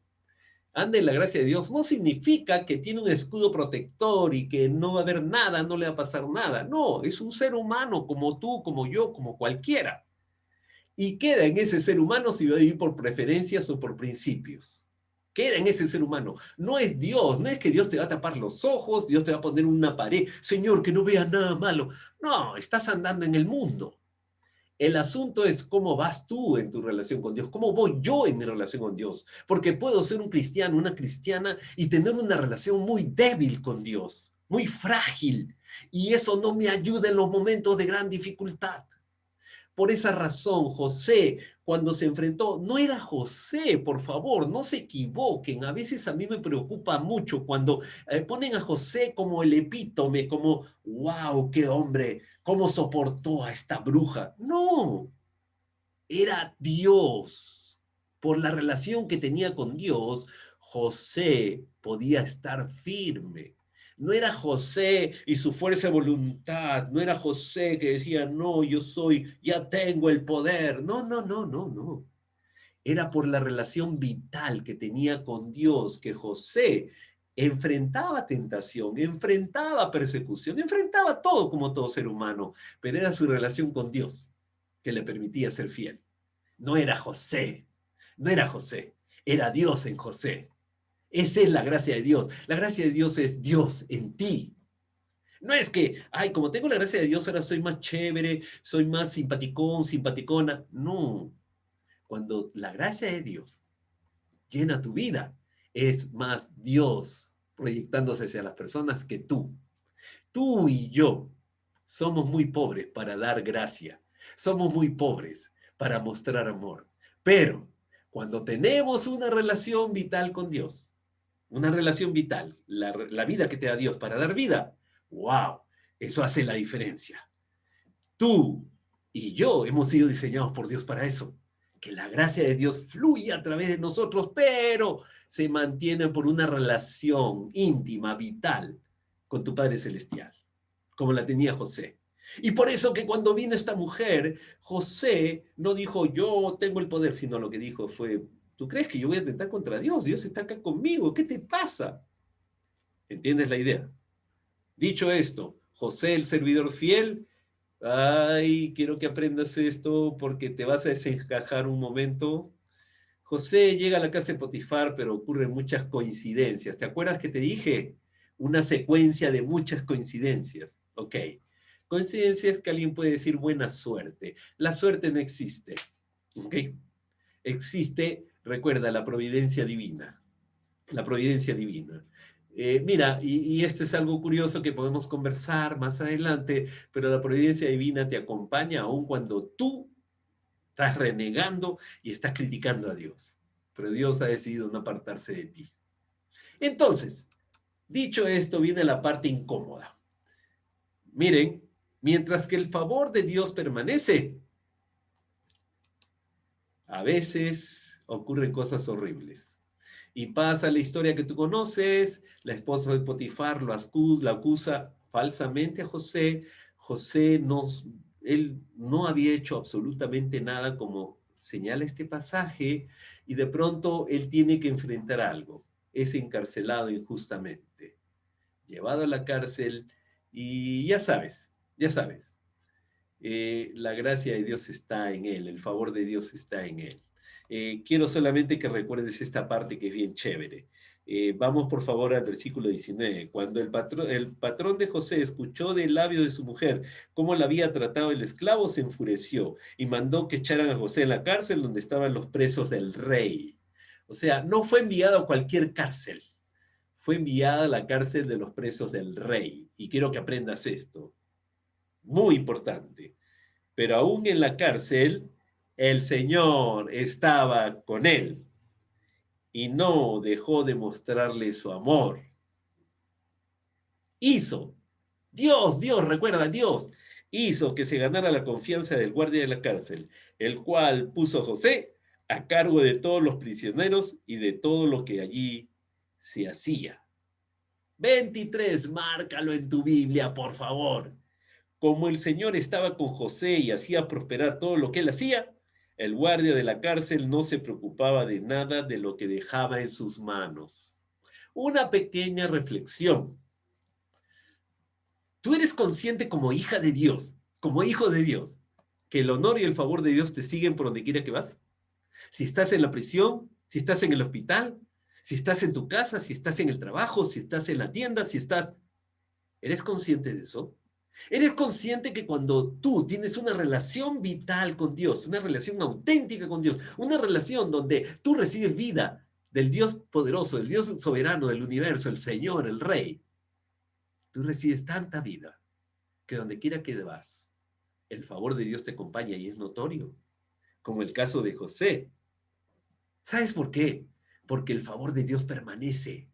Anda en la gracia de Dios no significa que tiene un escudo protector y que no va a haber nada, no le va a pasar nada. No, es un ser humano como tú, como yo, como cualquiera. Y queda en ese ser humano si va a vivir por preferencias o por principios. Queda en ese ser humano. No es Dios, no es que Dios te va a tapar los ojos, Dios te va a poner una pared. Señor, que no veas nada malo. No, estás andando en el mundo. El asunto es cómo vas tú en tu relación con Dios, cómo voy yo en mi relación con Dios. Porque puedo ser un cristiano, una cristiana y tener una relación muy débil con Dios, muy frágil. Y eso no me ayuda en los momentos de gran dificultad. Por esa razón, José, cuando se enfrentó, no era José, por favor, no se equivoquen. A veces a mí me preocupa mucho cuando ponen a José como el epítome, como, wow, qué hombre, cómo soportó a esta bruja. No, era Dios. Por la relación que tenía con Dios, José podía estar firme. No era José y su fuerza de voluntad, no era José que decía, no, yo soy, ya tengo el poder. No, no, no, no, no. Era por la relación vital que tenía con Dios que José enfrentaba tentación, enfrentaba persecución, enfrentaba todo como todo ser humano, pero era su relación con Dios que le permitía ser fiel. No era José, no era José, era Dios en José. Esa es la gracia de Dios. La gracia de Dios es Dios en ti. No es que, ay, como tengo la gracia de Dios, ahora soy más chévere, soy más simpaticón, simpaticona. No. Cuando la gracia de Dios llena tu vida, es más Dios proyectándose hacia las personas que tú. Tú y yo somos muy pobres para dar gracia. Somos muy pobres para mostrar amor. Pero cuando tenemos una relación vital con Dios, una relación vital, la vida que te da Dios para dar vida, wow, eso hace la diferencia. Tú y yo hemos sido diseñados por Dios para eso. Que la gracia de Dios fluya a través de nosotros, pero se mantiene por una relación íntima, vital, con tu Padre Celestial, como la tenía José. Y por eso que cuando vino esta mujer, José no dijo, yo tengo el poder, sino lo que dijo fue, ¿tú crees que yo voy a atentar contra Dios? Dios está acá conmigo, ¿qué te pasa? ¿Entiendes la idea? Dicho esto, José, el servidor fiel, ay, quiero que aprendas esto porque te vas a desencajar un momento. José llega a la casa de Potifar, pero ocurren muchas coincidencias. ¿Te acuerdas que te dije? Una secuencia de muchas coincidencias. Ok. Coincidencias que alguien puede decir buena suerte. La suerte no existe. Ok. Existe, recuerda, la providencia divina. La providencia divina. Mira, y esto es algo curioso que podemos conversar más adelante, pero la providencia divina te acompaña aun cuando tú estás renegando y estás criticando a Dios. Pero Dios ha decidido no apartarse de ti. Entonces, dicho esto, viene la parte incómoda. Miren, mientras que el favor de Dios permanece, a veces ocurren cosas horribles. Y pasa la historia que tú conoces, la esposa de Potifar la acusa falsamente a José. José él no había hecho absolutamente nada como señala este pasaje y de pronto él tiene que enfrentar algo. Es encarcelado injustamente, llevado a la cárcel y ya sabes, la gracia de Dios está en él, el favor de Dios está en él. Quiero solamente que recuerdes esta parte que es bien chévere. Vamos por favor al versículo 19. Cuando el patrón de José escuchó del labio de su mujer cómo la había tratado el esclavo, se enfureció y mandó que echaran a José en la cárcel donde estaban los presos del rey. O sea, no fue enviado a cualquier cárcel, fue enviada a la cárcel de los presos del rey. Y quiero que aprendas esto. Muy importante. Pero aún en la cárcel, el Señor estaba con él y no dejó de mostrarle su amor. Hizo, Dios, recuerda, Dios hizo que se ganara la confianza del guardia de la cárcel, el cual puso a José a cargo de todos los prisioneros y de todo lo que allí se hacía. 23, márcalo en tu Biblia, por favor. Como el Señor estaba con José y hacía prosperar todo lo que él hacía, El guardia de la cárcel no se preocupaba de nada de lo que dejaba en sus manos. Una pequeña reflexión. Tú eres consciente como hija de Dios, como hijo de Dios, que el honor y el favor de Dios te siguen por donde quiera que vas. Si estás en la prisión, si estás en el hospital, si estás en tu casa, si estás en el trabajo, si estás en la tienda, si estás... ¿Eres consciente de eso? ¿Eres consciente que cuando tú tienes una relación vital con Dios, una relación auténtica con Dios, una relación donde tú recibes vida del Dios poderoso, del Dios soberano del universo, el Señor, el Rey, tú recibes tanta vida que donde quiera que vas, el favor de Dios te acompaña y es notorio, como el caso de José. ¿Sabes por qué? Porque el favor de Dios permanece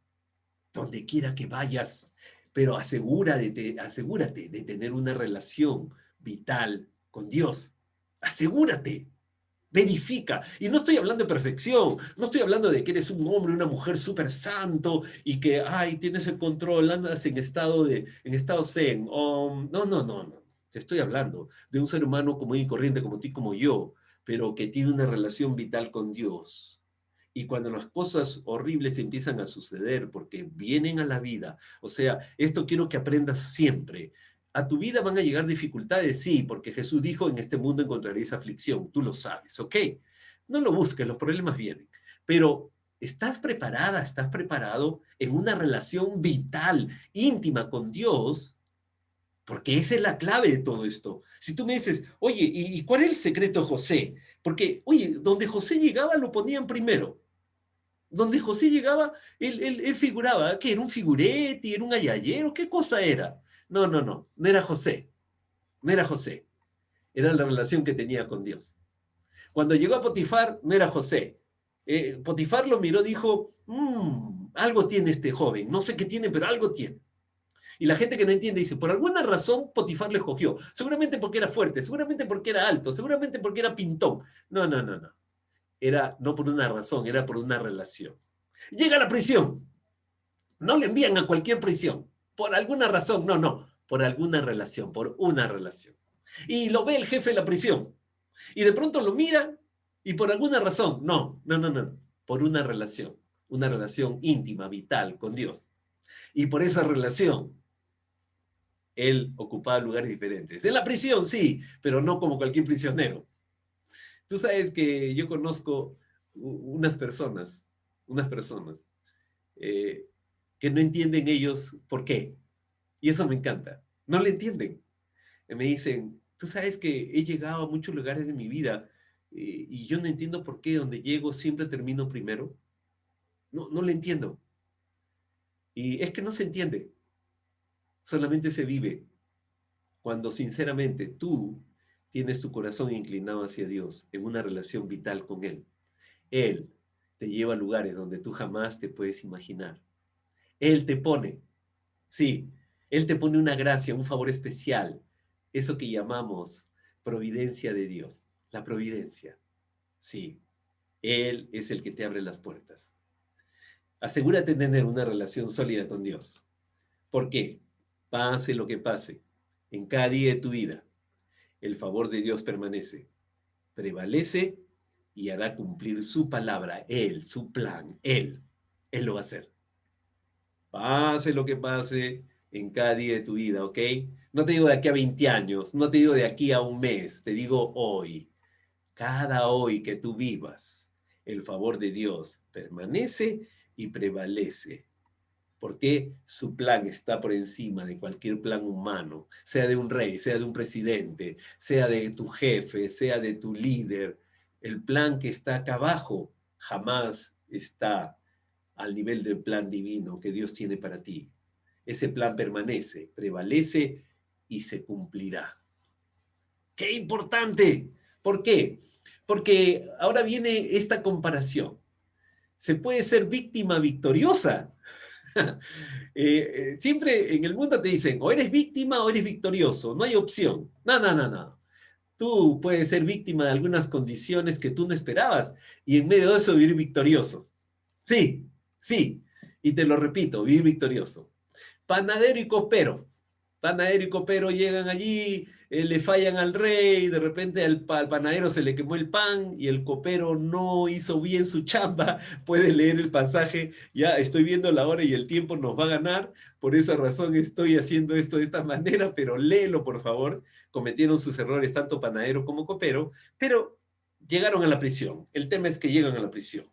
donde quiera que vayas, pero asegúrate de tener una relación vital con Dios. Asegúrate, verifica. Y no estoy hablando de perfección, no estoy hablando de que eres un hombre, una mujer súper santo y que, ay, tienes el control, andas en estado zen. No, no, no, no. Te estoy hablando de un ser humano común y corriente como ti, como yo, pero que tiene una relación vital con Dios. Y cuando las cosas horribles empiezan a suceder, porque vienen a la vida, o sea, esto quiero que aprendas siempre. A tu vida van a llegar dificultades, sí, porque Jesús dijo, en este mundo encontraréis aflicción, tú lo sabes, ¿ok? No lo busques, los problemas vienen. Pero estás preparada, estás preparado en una relación vital, íntima con Dios, porque esa es la clave de todo esto. Si tú me dices, oye, ¿y cuál es el secreto de José? Porque, oye, donde José llegaba lo ponían primero. Donde José llegaba, él figuraba, ¿qué? ¿Era un figurete? ¿Era un ayayero? ¿Qué cosa era? No, no, no, no era José, no era José, era la relación que tenía con Dios. Cuando llegó a Potifar, no era José. Potifar lo miró, dijo, algo tiene este joven, no sé qué tiene, pero algo tiene. Y la gente que no entiende dice, por alguna razón Potifar lo escogió, seguramente porque era fuerte, seguramente porque era alto, seguramente porque era pintón. No, no, no, no. Era no por una razón, era por una relación. Llega a la prisión. No le envían a cualquier prisión. Por alguna razón, no, no. Por alguna relación, por una relación. Y lo ve el jefe de la prisión. Y de pronto lo mira y por alguna razón, no, no, no, no. Por una relación. Una relación íntima, vital con Dios. Y por esa relación, él ocupaba lugares diferentes. En la prisión, sí, pero no como cualquier prisionero. Tú sabes que yo conozco unas personas eh, que no entienden ellos por qué. Y eso me encanta. No le entienden. Me dicen, tú sabes que he llegado a muchos lugares de mi vida y yo no entiendo por qué donde llego siempre termino primero. No, no le entiendo. Y es que no se entiende. Solamente se vive cuando sinceramente tú tienes tu corazón inclinado hacia Dios en una relación vital con Él. Él te lleva a lugares donde tú jamás te puedes imaginar. Él te pone, sí, Él te pone una gracia, un favor especial, eso que llamamos providencia de Dios, la providencia. Sí, Él es el que te abre las puertas. Asegúrate de tener una relación sólida con Dios. ¿Por qué? Pase lo que pase, en cada día de tu vida, el favor de Dios permanece, prevalece y hará cumplir su palabra, Él, su plan, Él lo va a hacer. Pase lo que pase en cada día de tu vida, ¿ok? No te digo de aquí a 20 años, no te digo de aquí a un mes, te digo hoy. Cada hoy que tú vivas, el favor de Dios permanece y prevalece. Porque su plan está por encima de cualquier plan humano, sea de un rey, sea de un presidente, sea de tu jefe, sea de tu líder. El plan que está acá abajo jamás está al nivel del plan divino que Dios tiene para ti. Ese plan permanece, prevalece y se cumplirá. ¡Qué importante! ¿Por qué? Porque ahora viene esta comparación. ¿Se puede ser víctima victoriosa? Siempre en el mundo te dicen, o eres víctima o eres victorioso, no hay opción. No, no, no, no. Tú puedes ser víctima de algunas condiciones que tú no esperabas y en medio de eso vivir victorioso. Sí, sí. Y te lo repito, vivir victorioso. Panadero y copero. Panadero y copero llegan allí, le fallan al rey, de repente al panadero se le quemó el pan y el copero no hizo bien su chamba, puede leer el pasaje, ya estoy viendo la hora y el tiempo nos va a ganar, por esa razón estoy haciendo esto de esta manera, pero léelo por favor, cometieron sus errores tanto panadero como copero, pero llegaron a la prisión, el tema es que llegan a la prisión.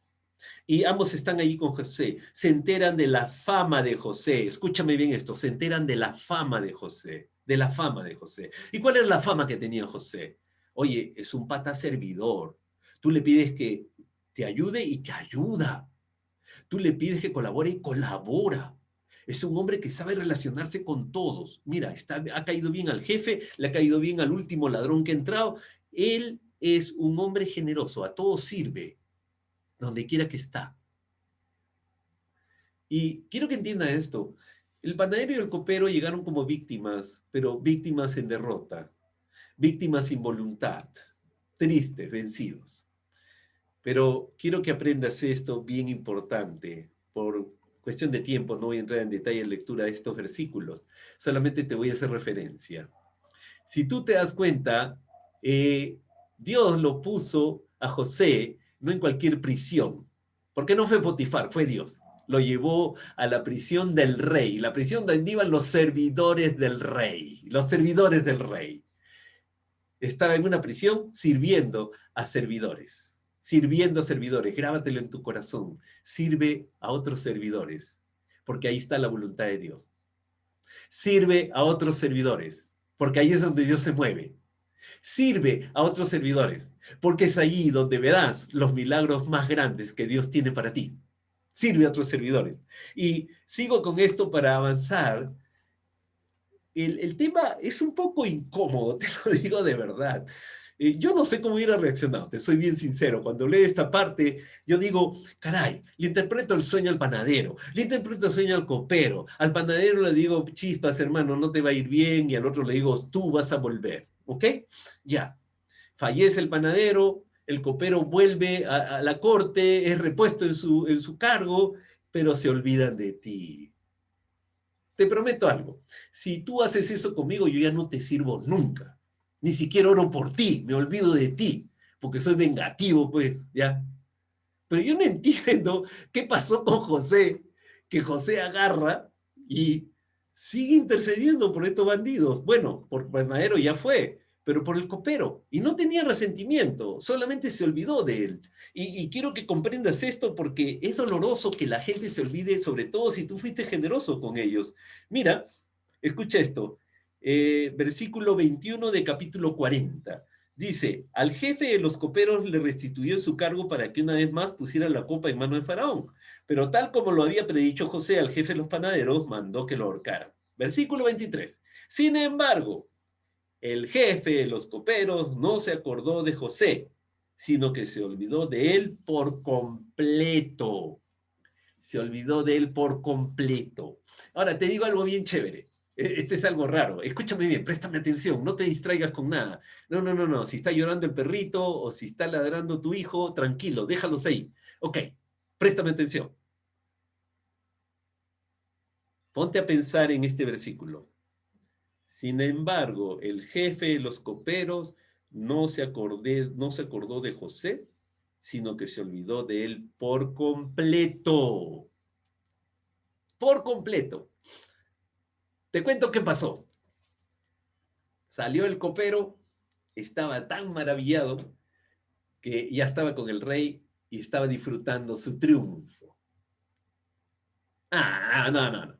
Y ambos están allí con José, se enteran de la fama de José, escúchame bien esto, se enteran de la fama de José, de la fama de José. ¿Y cuál es la fama que tenía José? Oye, es un pata servidor. Tú le pides que te ayude y te ayuda. Tú le pides que colabore y colabora. Es un hombre que sabe relacionarse con todos. Mira, ha caído bien al jefe, le ha caído bien al último ladrón que ha entrado. Él es un hombre generoso, a todos sirve, donde quiera que está. Y quiero que entienda esto. El panadero y el copero llegaron como víctimas, pero víctimas en derrota, víctimas sin voluntad, tristes, vencidos. Pero quiero que aprendas esto bien importante. Por cuestión de tiempo, no voy a entrar en detalle en lectura de estos versículos. Solamente te voy a hacer referencia. Si tú te das cuenta, Dios lo puso a José no en cualquier prisión, porque no fue Potifar, fue Dios. Lo llevó a la prisión del rey, la prisión donde iban los servidores del rey, los servidores del rey. Estaba en una prisión sirviendo a servidores, sirviendo a servidores, grábatelo en tu corazón, sirve a otros servidores, porque ahí está la voluntad de Dios. Sirve a otros servidores, porque ahí es donde Dios se mueve. Sirve a otros servidores, porque es allí donde verás los milagros más grandes que Dios tiene para ti. Sirve a otros servidores. Y sigo con esto para avanzar. El tema es un poco incómodo, te lo digo de verdad. Yo no sé cómo hubiera reaccionado, te soy bien sincero. Cuando leo esta parte, yo digo, caray, le interpreto el sueño al panadero, le interpreto el sueño al copero. Al panadero le digo, chispas, hermano, no te va a ir bien, y al otro le digo, tú vas a volver, ¿ok? Ya. Fallece el panadero, el copero vuelve a la corte, es repuesto en su cargo, pero se olvidan de ti. Te prometo algo, si tú haces eso conmigo, yo ya no te sirvo nunca. Ni siquiera oro por ti, me olvido de ti, porque soy vengativo, pues, ¿ya? Pero yo no entiendo qué pasó con José, que José agarra y sigue intercediendo por estos bandidos. Bueno, por Bernadero ya fue, pero por el copero. Y no tenía resentimiento, solamente se olvidó de él. Y quiero que comprendas esto porque es doloroso que la gente se olvide, sobre todo si tú fuiste generoso con ellos. Mira, escucha esto. Versículo 21 de capítulo 40. Dice, al jefe de los coperos le restituyó su cargo para que una vez más pusiera la copa en mano de Faraón. Pero tal como lo había predicho José al jefe de los panaderos, mandó que lo ahorcaran. Versículo 23. Sin embargo, el jefe de los coperos no se acordó de José, sino que se olvidó de él por completo. Se olvidó de él por completo. Ahora, te digo algo bien chévere. Este es algo raro. Escúchame bien, préstame atención, no te distraigas con nada. No, no, no, no. Si está llorando el perrito o si está ladrando tu hijo, tranquilo, déjalos ahí. Ok, préstame atención. Ponte a pensar en este versículo. Sin embargo, el jefe de los coperos no se acordó de José, sino que se olvidó de él por completo. Por completo. Te cuento qué pasó. Salió el copero, estaba tan maravillado que ya estaba con el rey y estaba disfrutando su triunfo. Ah, no, no, no.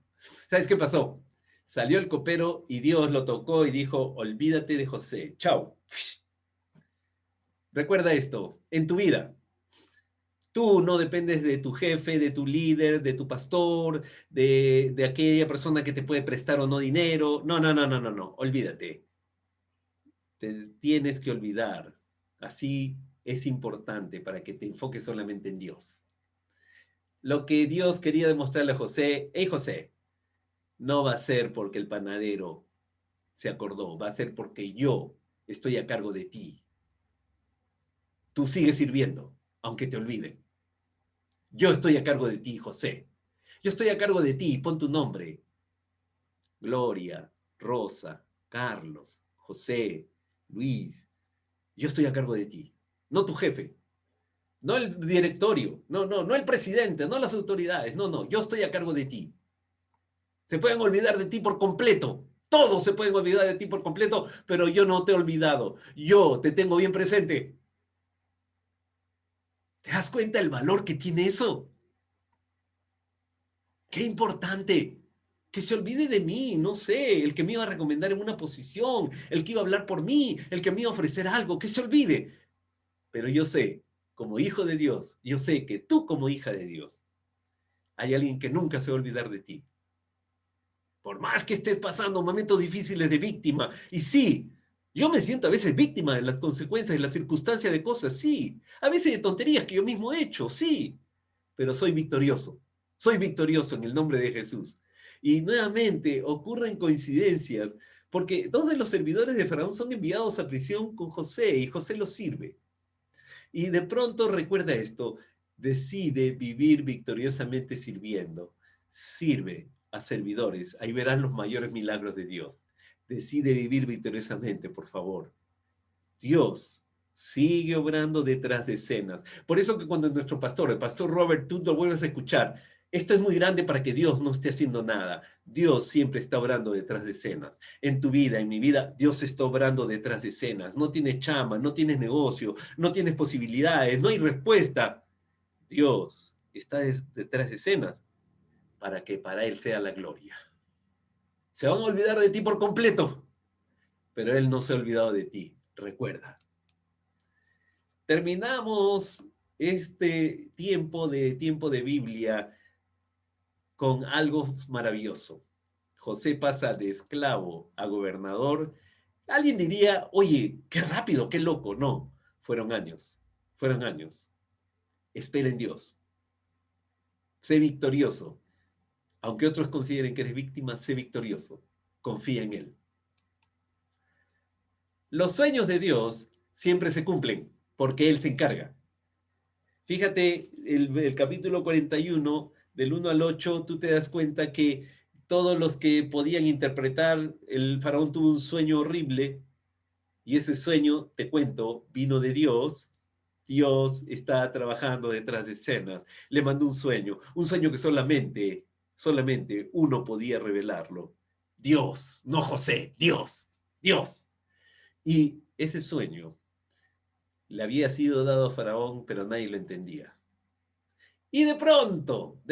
¿Sabes qué pasó? Salió el copero y Dios lo tocó y dijo, olvídate de José, chao. Recuerda esto, en tu vida, tú no dependes de tu jefe, de tu líder, de tu pastor, de aquella persona que te puede prestar o no dinero. No, no, no, no, no, no, olvídate. Te tienes que olvidar. Así es importante para que te enfoques solamente en Dios. Lo que Dios quería demostrarle a José, hey José, no va a ser porque el panadero se acordó, va a ser porque yo estoy a cargo de ti. Tú sigues sirviendo, aunque te olvide. Yo estoy a cargo de ti, José. Yo estoy a cargo de ti, pon tu nombre. Gloria, Rosa, Carlos, José, Luis, yo estoy a cargo de ti, no tu jefe, no el directorio, no el presidente, no las autoridades, no, yo estoy a cargo de ti. Se pueden olvidar de ti por completo, todos se pueden olvidar de ti por completo, pero yo no te he olvidado, yo te tengo bien presente. ¿Te das cuenta el valor que tiene eso? Qué importante. Que se olvide de mí, no sé, el que me iba a recomendar en una posición, el que iba a hablar por mí, el que me iba a ofrecer algo, que se olvide. Pero yo sé, como hijo de Dios, yo sé que tú como hija de Dios, hay alguien que nunca se va a olvidar de ti. Por más que estés pasando momentos difíciles de víctima, y sí, yo me siento a veces víctima de las consecuencias, de las circunstancias de cosas, sí. A veces de tonterías que yo mismo he hecho, sí. Pero soy victorioso. Soy victorioso en el nombre de Jesús. Y nuevamente ocurren coincidencias, porque dos de los servidores de Faraón son enviados a prisión con José y José los sirve. Y de pronto recuerda esto, decide vivir victoriosamente sirviendo. Sirve a servidores, ahí verás los mayores milagros de Dios. Decide vivir victoriosamente, por favor. Dios sigue obrando detrás de escenas. Por eso que cuando nuestro pastor, el pastor Robert, tú lo vuelves a escuchar, esto es muy grande para que Dios no esté haciendo nada. Dios siempre está obrando detrás de escenas. En tu vida, en mi vida, Dios está obrando detrás de escenas. No tienes chamba, no tienes negocio, no tienes posibilidades, no hay respuesta. Dios está detrás de escenas para que para Él sea la gloria. Se van a olvidar de ti por completo, pero Él no se ha olvidado de ti. Recuerda. Terminamos este tiempo de Biblia con algo maravilloso. José pasa de esclavo a gobernador. Alguien diría, oye, qué rápido, qué loco. No, fueron años, fueron años. Espera en Dios. Sé victorioso. Aunque otros consideren que eres víctima, sé victorioso. Confía en Él. Los sueños de Dios siempre se cumplen porque Él se encarga. Fíjate, el capítulo 41, del 1 al 8, tú te das cuenta que todos los que podían interpretar, el faraón tuvo un sueño horrible, y ese sueño, te cuento, vino de Dios. Dios está trabajando detrás de escenas. Le mandó un sueño que solamente uno podía revelarlo. Dios, no José, Dios, Dios. Y ese sueño le había sido dado a Faraón, pero nadie lo entendía. Y de pronto,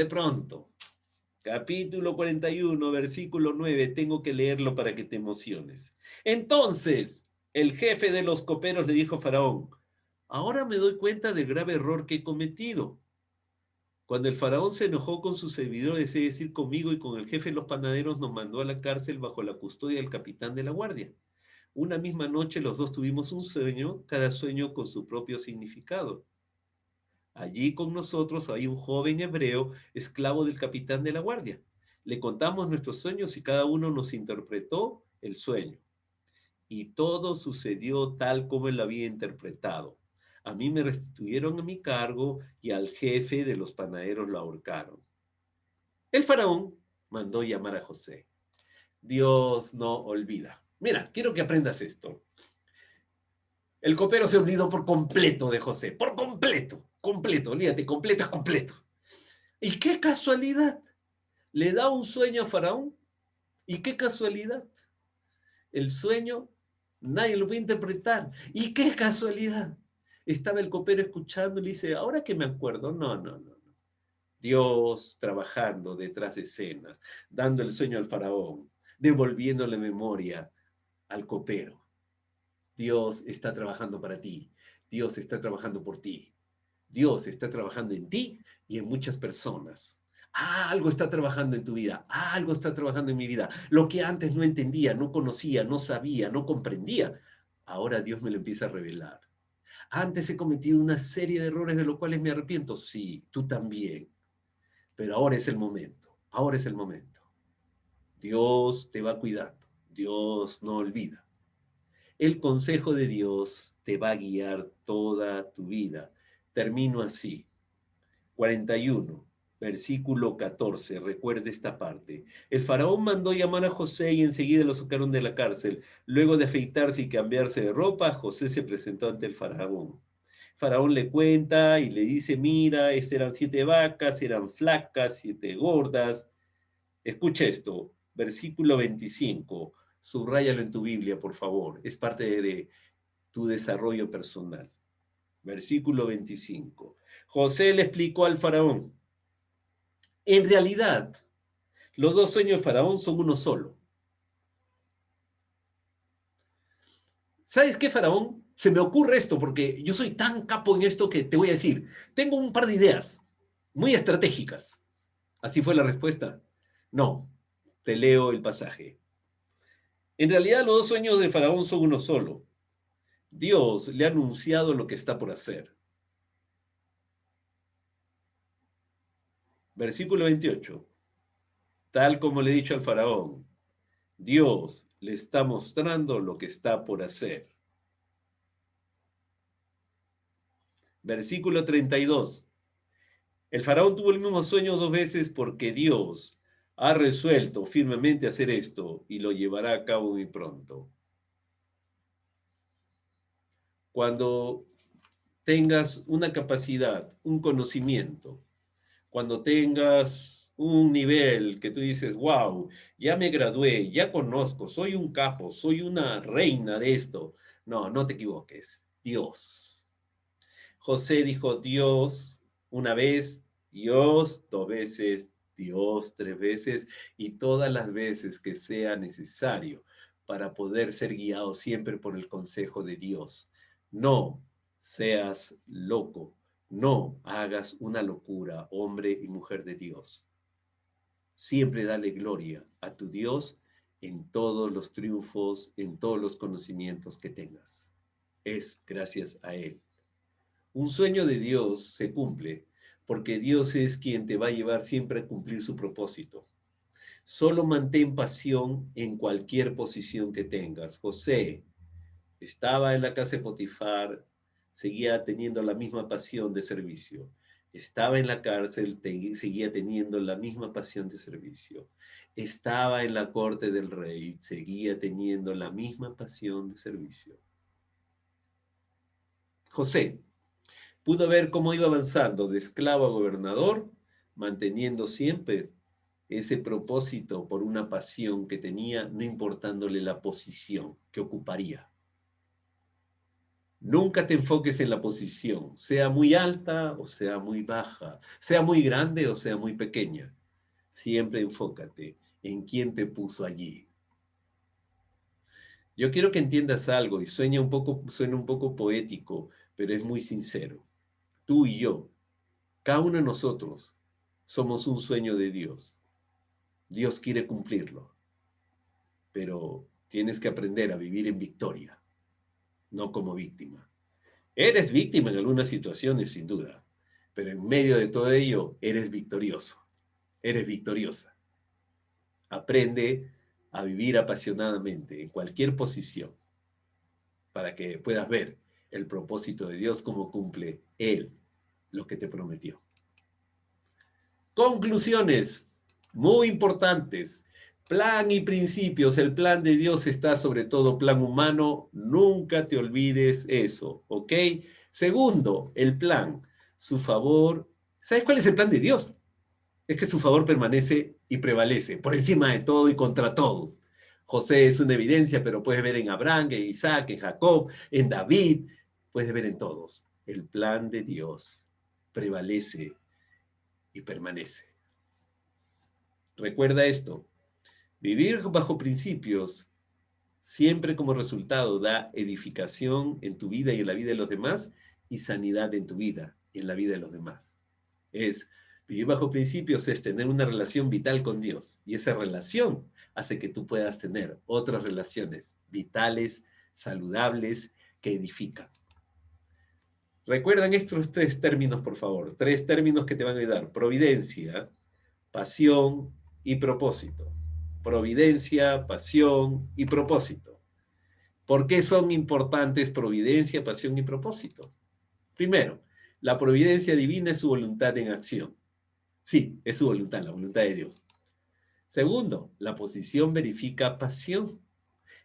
capítulo 41, versículo 9, tengo que leerlo para que te emociones. Entonces, el jefe de los coperos le dijo a Faraón, ahora me doy cuenta del grave error que he cometido. Cuando el faraón se enojó con sus servidores, es decir, conmigo y con el jefe de los panaderos, nos mandó a la cárcel bajo la custodia del capitán de la guardia. Una misma noche los dos tuvimos un sueño, cada sueño con su propio significado. Allí con nosotros hay un joven hebreo, esclavo del capitán de la guardia. Le contamos nuestros sueños y cada uno nos interpretó el sueño. Y todo sucedió tal como él lo había interpretado. A mí me restituyeron a mi cargo y al jefe de los panaderos lo ahorcaron. El faraón mandó llamar a José. Dios no olvida. Mira, quiero que aprendas esto. El copero se olvidó por completo de José, por completo, completo, olvídate, completo es completo. Y qué casualidad, le da un sueño a Faraón, y qué casualidad, el sueño nadie lo puede interpretar, y qué casualidad. Estaba el copero escuchando y le dice, ahora que me acuerdo, no. Dios trabajando detrás de escenas, dando el sueño al faraón, devolviéndole memoria al copero. Dios está trabajando para ti. Dios está trabajando por ti. Dios está trabajando en ti y en muchas personas. Algo está trabajando en tu vida. Algo está trabajando en mi vida. Lo que antes no entendía, no conocía, no sabía, no comprendía, ahora Dios me lo empieza a revelar. Antes he cometido una serie de errores de los cuales me arrepiento. Sí, tú también. Pero ahora es el momento. Ahora es el momento. Dios te va cuidando. Dios no olvida. El consejo de Dios te va a guiar toda tu vida. Termino así. 41. Versículo 14, recuerde esta parte. El faraón mandó llamar a José y enseguida lo sacaron de la cárcel. Luego de afeitarse y cambiarse de ropa, José se presentó ante el faraón. Faraón le cuenta y le dice, mira, eran 7 vacas, eran flacas, 7 gordas. Escucha esto, versículo 25. Subráyalo en tu Biblia, por favor. Es parte de tu desarrollo personal. Versículo 25. José le explicó al faraón, en realidad, los dos sueños de Faraón son uno solo. ¿Sabes qué, Faraón? Se me ocurre esto porque yo soy tan capo en esto que te voy a decir, tengo un par de ideas muy estratégicas. ¿Así fue la respuesta? No, te leo el pasaje. En realidad los dos sueños de Faraón son uno solo. Dios le ha anunciado lo que está por hacer. Versículo 28. Tal como le he dicho al Faraón, Dios le está mostrando lo que está por hacer. Versículo 32. El faraón tuvo el mismo sueño 2 veces porque Dios ha resuelto firmemente hacer esto y lo llevará a cabo muy pronto. Cuando tengas una capacidad, un conocimiento, cuando tengas un nivel que tú dices, wow, ya me gradué, ya conozco, soy un capo, soy una reina de esto. No, no te equivoques, Dios. José dijo Dios una vez, Dios 2 veces, Dios 3 veces y todas las veces que sea necesario para poder ser guiado siempre por el consejo de Dios. No seas loco, no hagas una locura, hombre y mujer de Dios. Siempre dale gloria a tu Dios en todos los triunfos, en todos los conocimientos que tengas. Es gracias a Él. Un sueño de Dios se cumple porque Dios es quien te va a llevar siempre a cumplir su propósito. Solo mantén pasión en cualquier posición que tengas. José estaba en la casa de Potifar, seguía teniendo la misma pasión de servicio. Estaba en la cárcel, seguía teniendo la misma pasión de servicio. Estaba en la corte del rey, seguía teniendo la misma pasión de servicio. José pudo ver cómo iba avanzando de esclavo a gobernador, manteniendo siempre ese propósito por una pasión que tenía, no importándole la posición que ocuparía. Nunca te enfoques en la posición, sea muy alta o sea muy baja, sea muy grande o sea muy pequeña. Siempre enfócate en quién te puso allí. Yo quiero que entiendas algo y suena un poco poético, pero es muy sincero. Tú y yo, cada uno de nosotros, somos un sueño de Dios. Dios quiere cumplirlo, pero tienes que aprender a vivir en victoria, no como víctima. Eres víctima en algunas situaciones, sin duda, pero en medio de todo ello, eres victorioso, eres victoriosa. Aprende a vivir apasionadamente en cualquier posición para que puedas ver el propósito de Dios, cómo cumple Él lo que te prometió. Conclusiones muy importantes. Plan y principios. El plan de Dios está sobre todo plan humano. Nunca te olvides eso, ¿ok? Segundo, el plan. Su favor. ¿Sabes cuál es el plan de Dios? Es que su favor permanece y prevalece por encima de todo y contra todos. José es una evidencia, pero puedes ver en Abraham, en Isaac, en Jacob, en David. Puedes ver en todos. El plan de Dios prevalece y permanece. Recuerda esto, vivir bajo principios siempre como resultado da edificación en tu vida y en la vida de los demás y sanidad en tu vida y en la vida de los demás. Vivir bajo principios es tener una relación vital con Dios y esa relación hace que tú puedas tener otras relaciones vitales, saludables, que edifican. Recuerdan estos 3 términos, por favor. 3 términos que te van a ayudar. Providencia, pasión y propósito. Providencia, pasión y propósito. ¿Por qué son importantes providencia, pasión y propósito? Primero, la providencia divina es su voluntad en acción. Sí, es su voluntad, la voluntad de Dios. Segundo, la posición verifica pasión.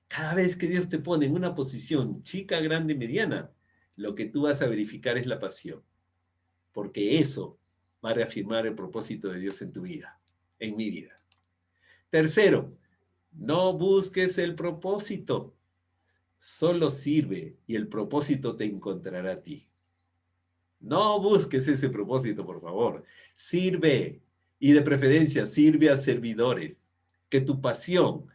Cada vez que Dios te pone en una posición chica, grande, mediana, lo que tú vas a verificar es la pasión, porque eso va a reafirmar el propósito de Dios en tu vida, en mi vida. Tercero, no busques el propósito, solo sirve y el propósito te encontrará a ti. No busques ese propósito, por favor. Sirve y de preferencia sirve a servidores. Que tu pasión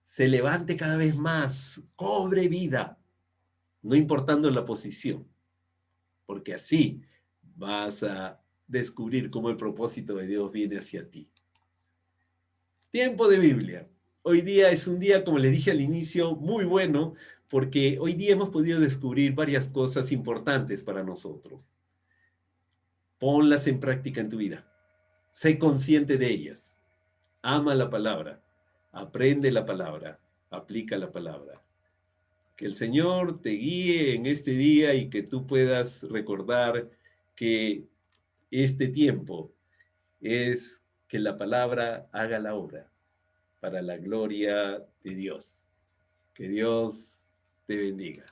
se levante cada vez más, cobre vida, no importando la posición, porque así vas a descubrir cómo el propósito de Dios viene hacia ti. Tiempo de Biblia. Hoy día es un día, como les dije al inicio, muy bueno, porque hoy día hemos podido descubrir varias cosas importantes para nosotros. Ponlas en práctica en tu vida. Sé consciente de ellas. Ama la palabra. Aprende la palabra. Aplica la palabra. Que el Señor te guíe en este día y que tú puedas recordar que este tiempo es que la palabra haga la obra para la gloria de Dios. Que Dios te bendiga.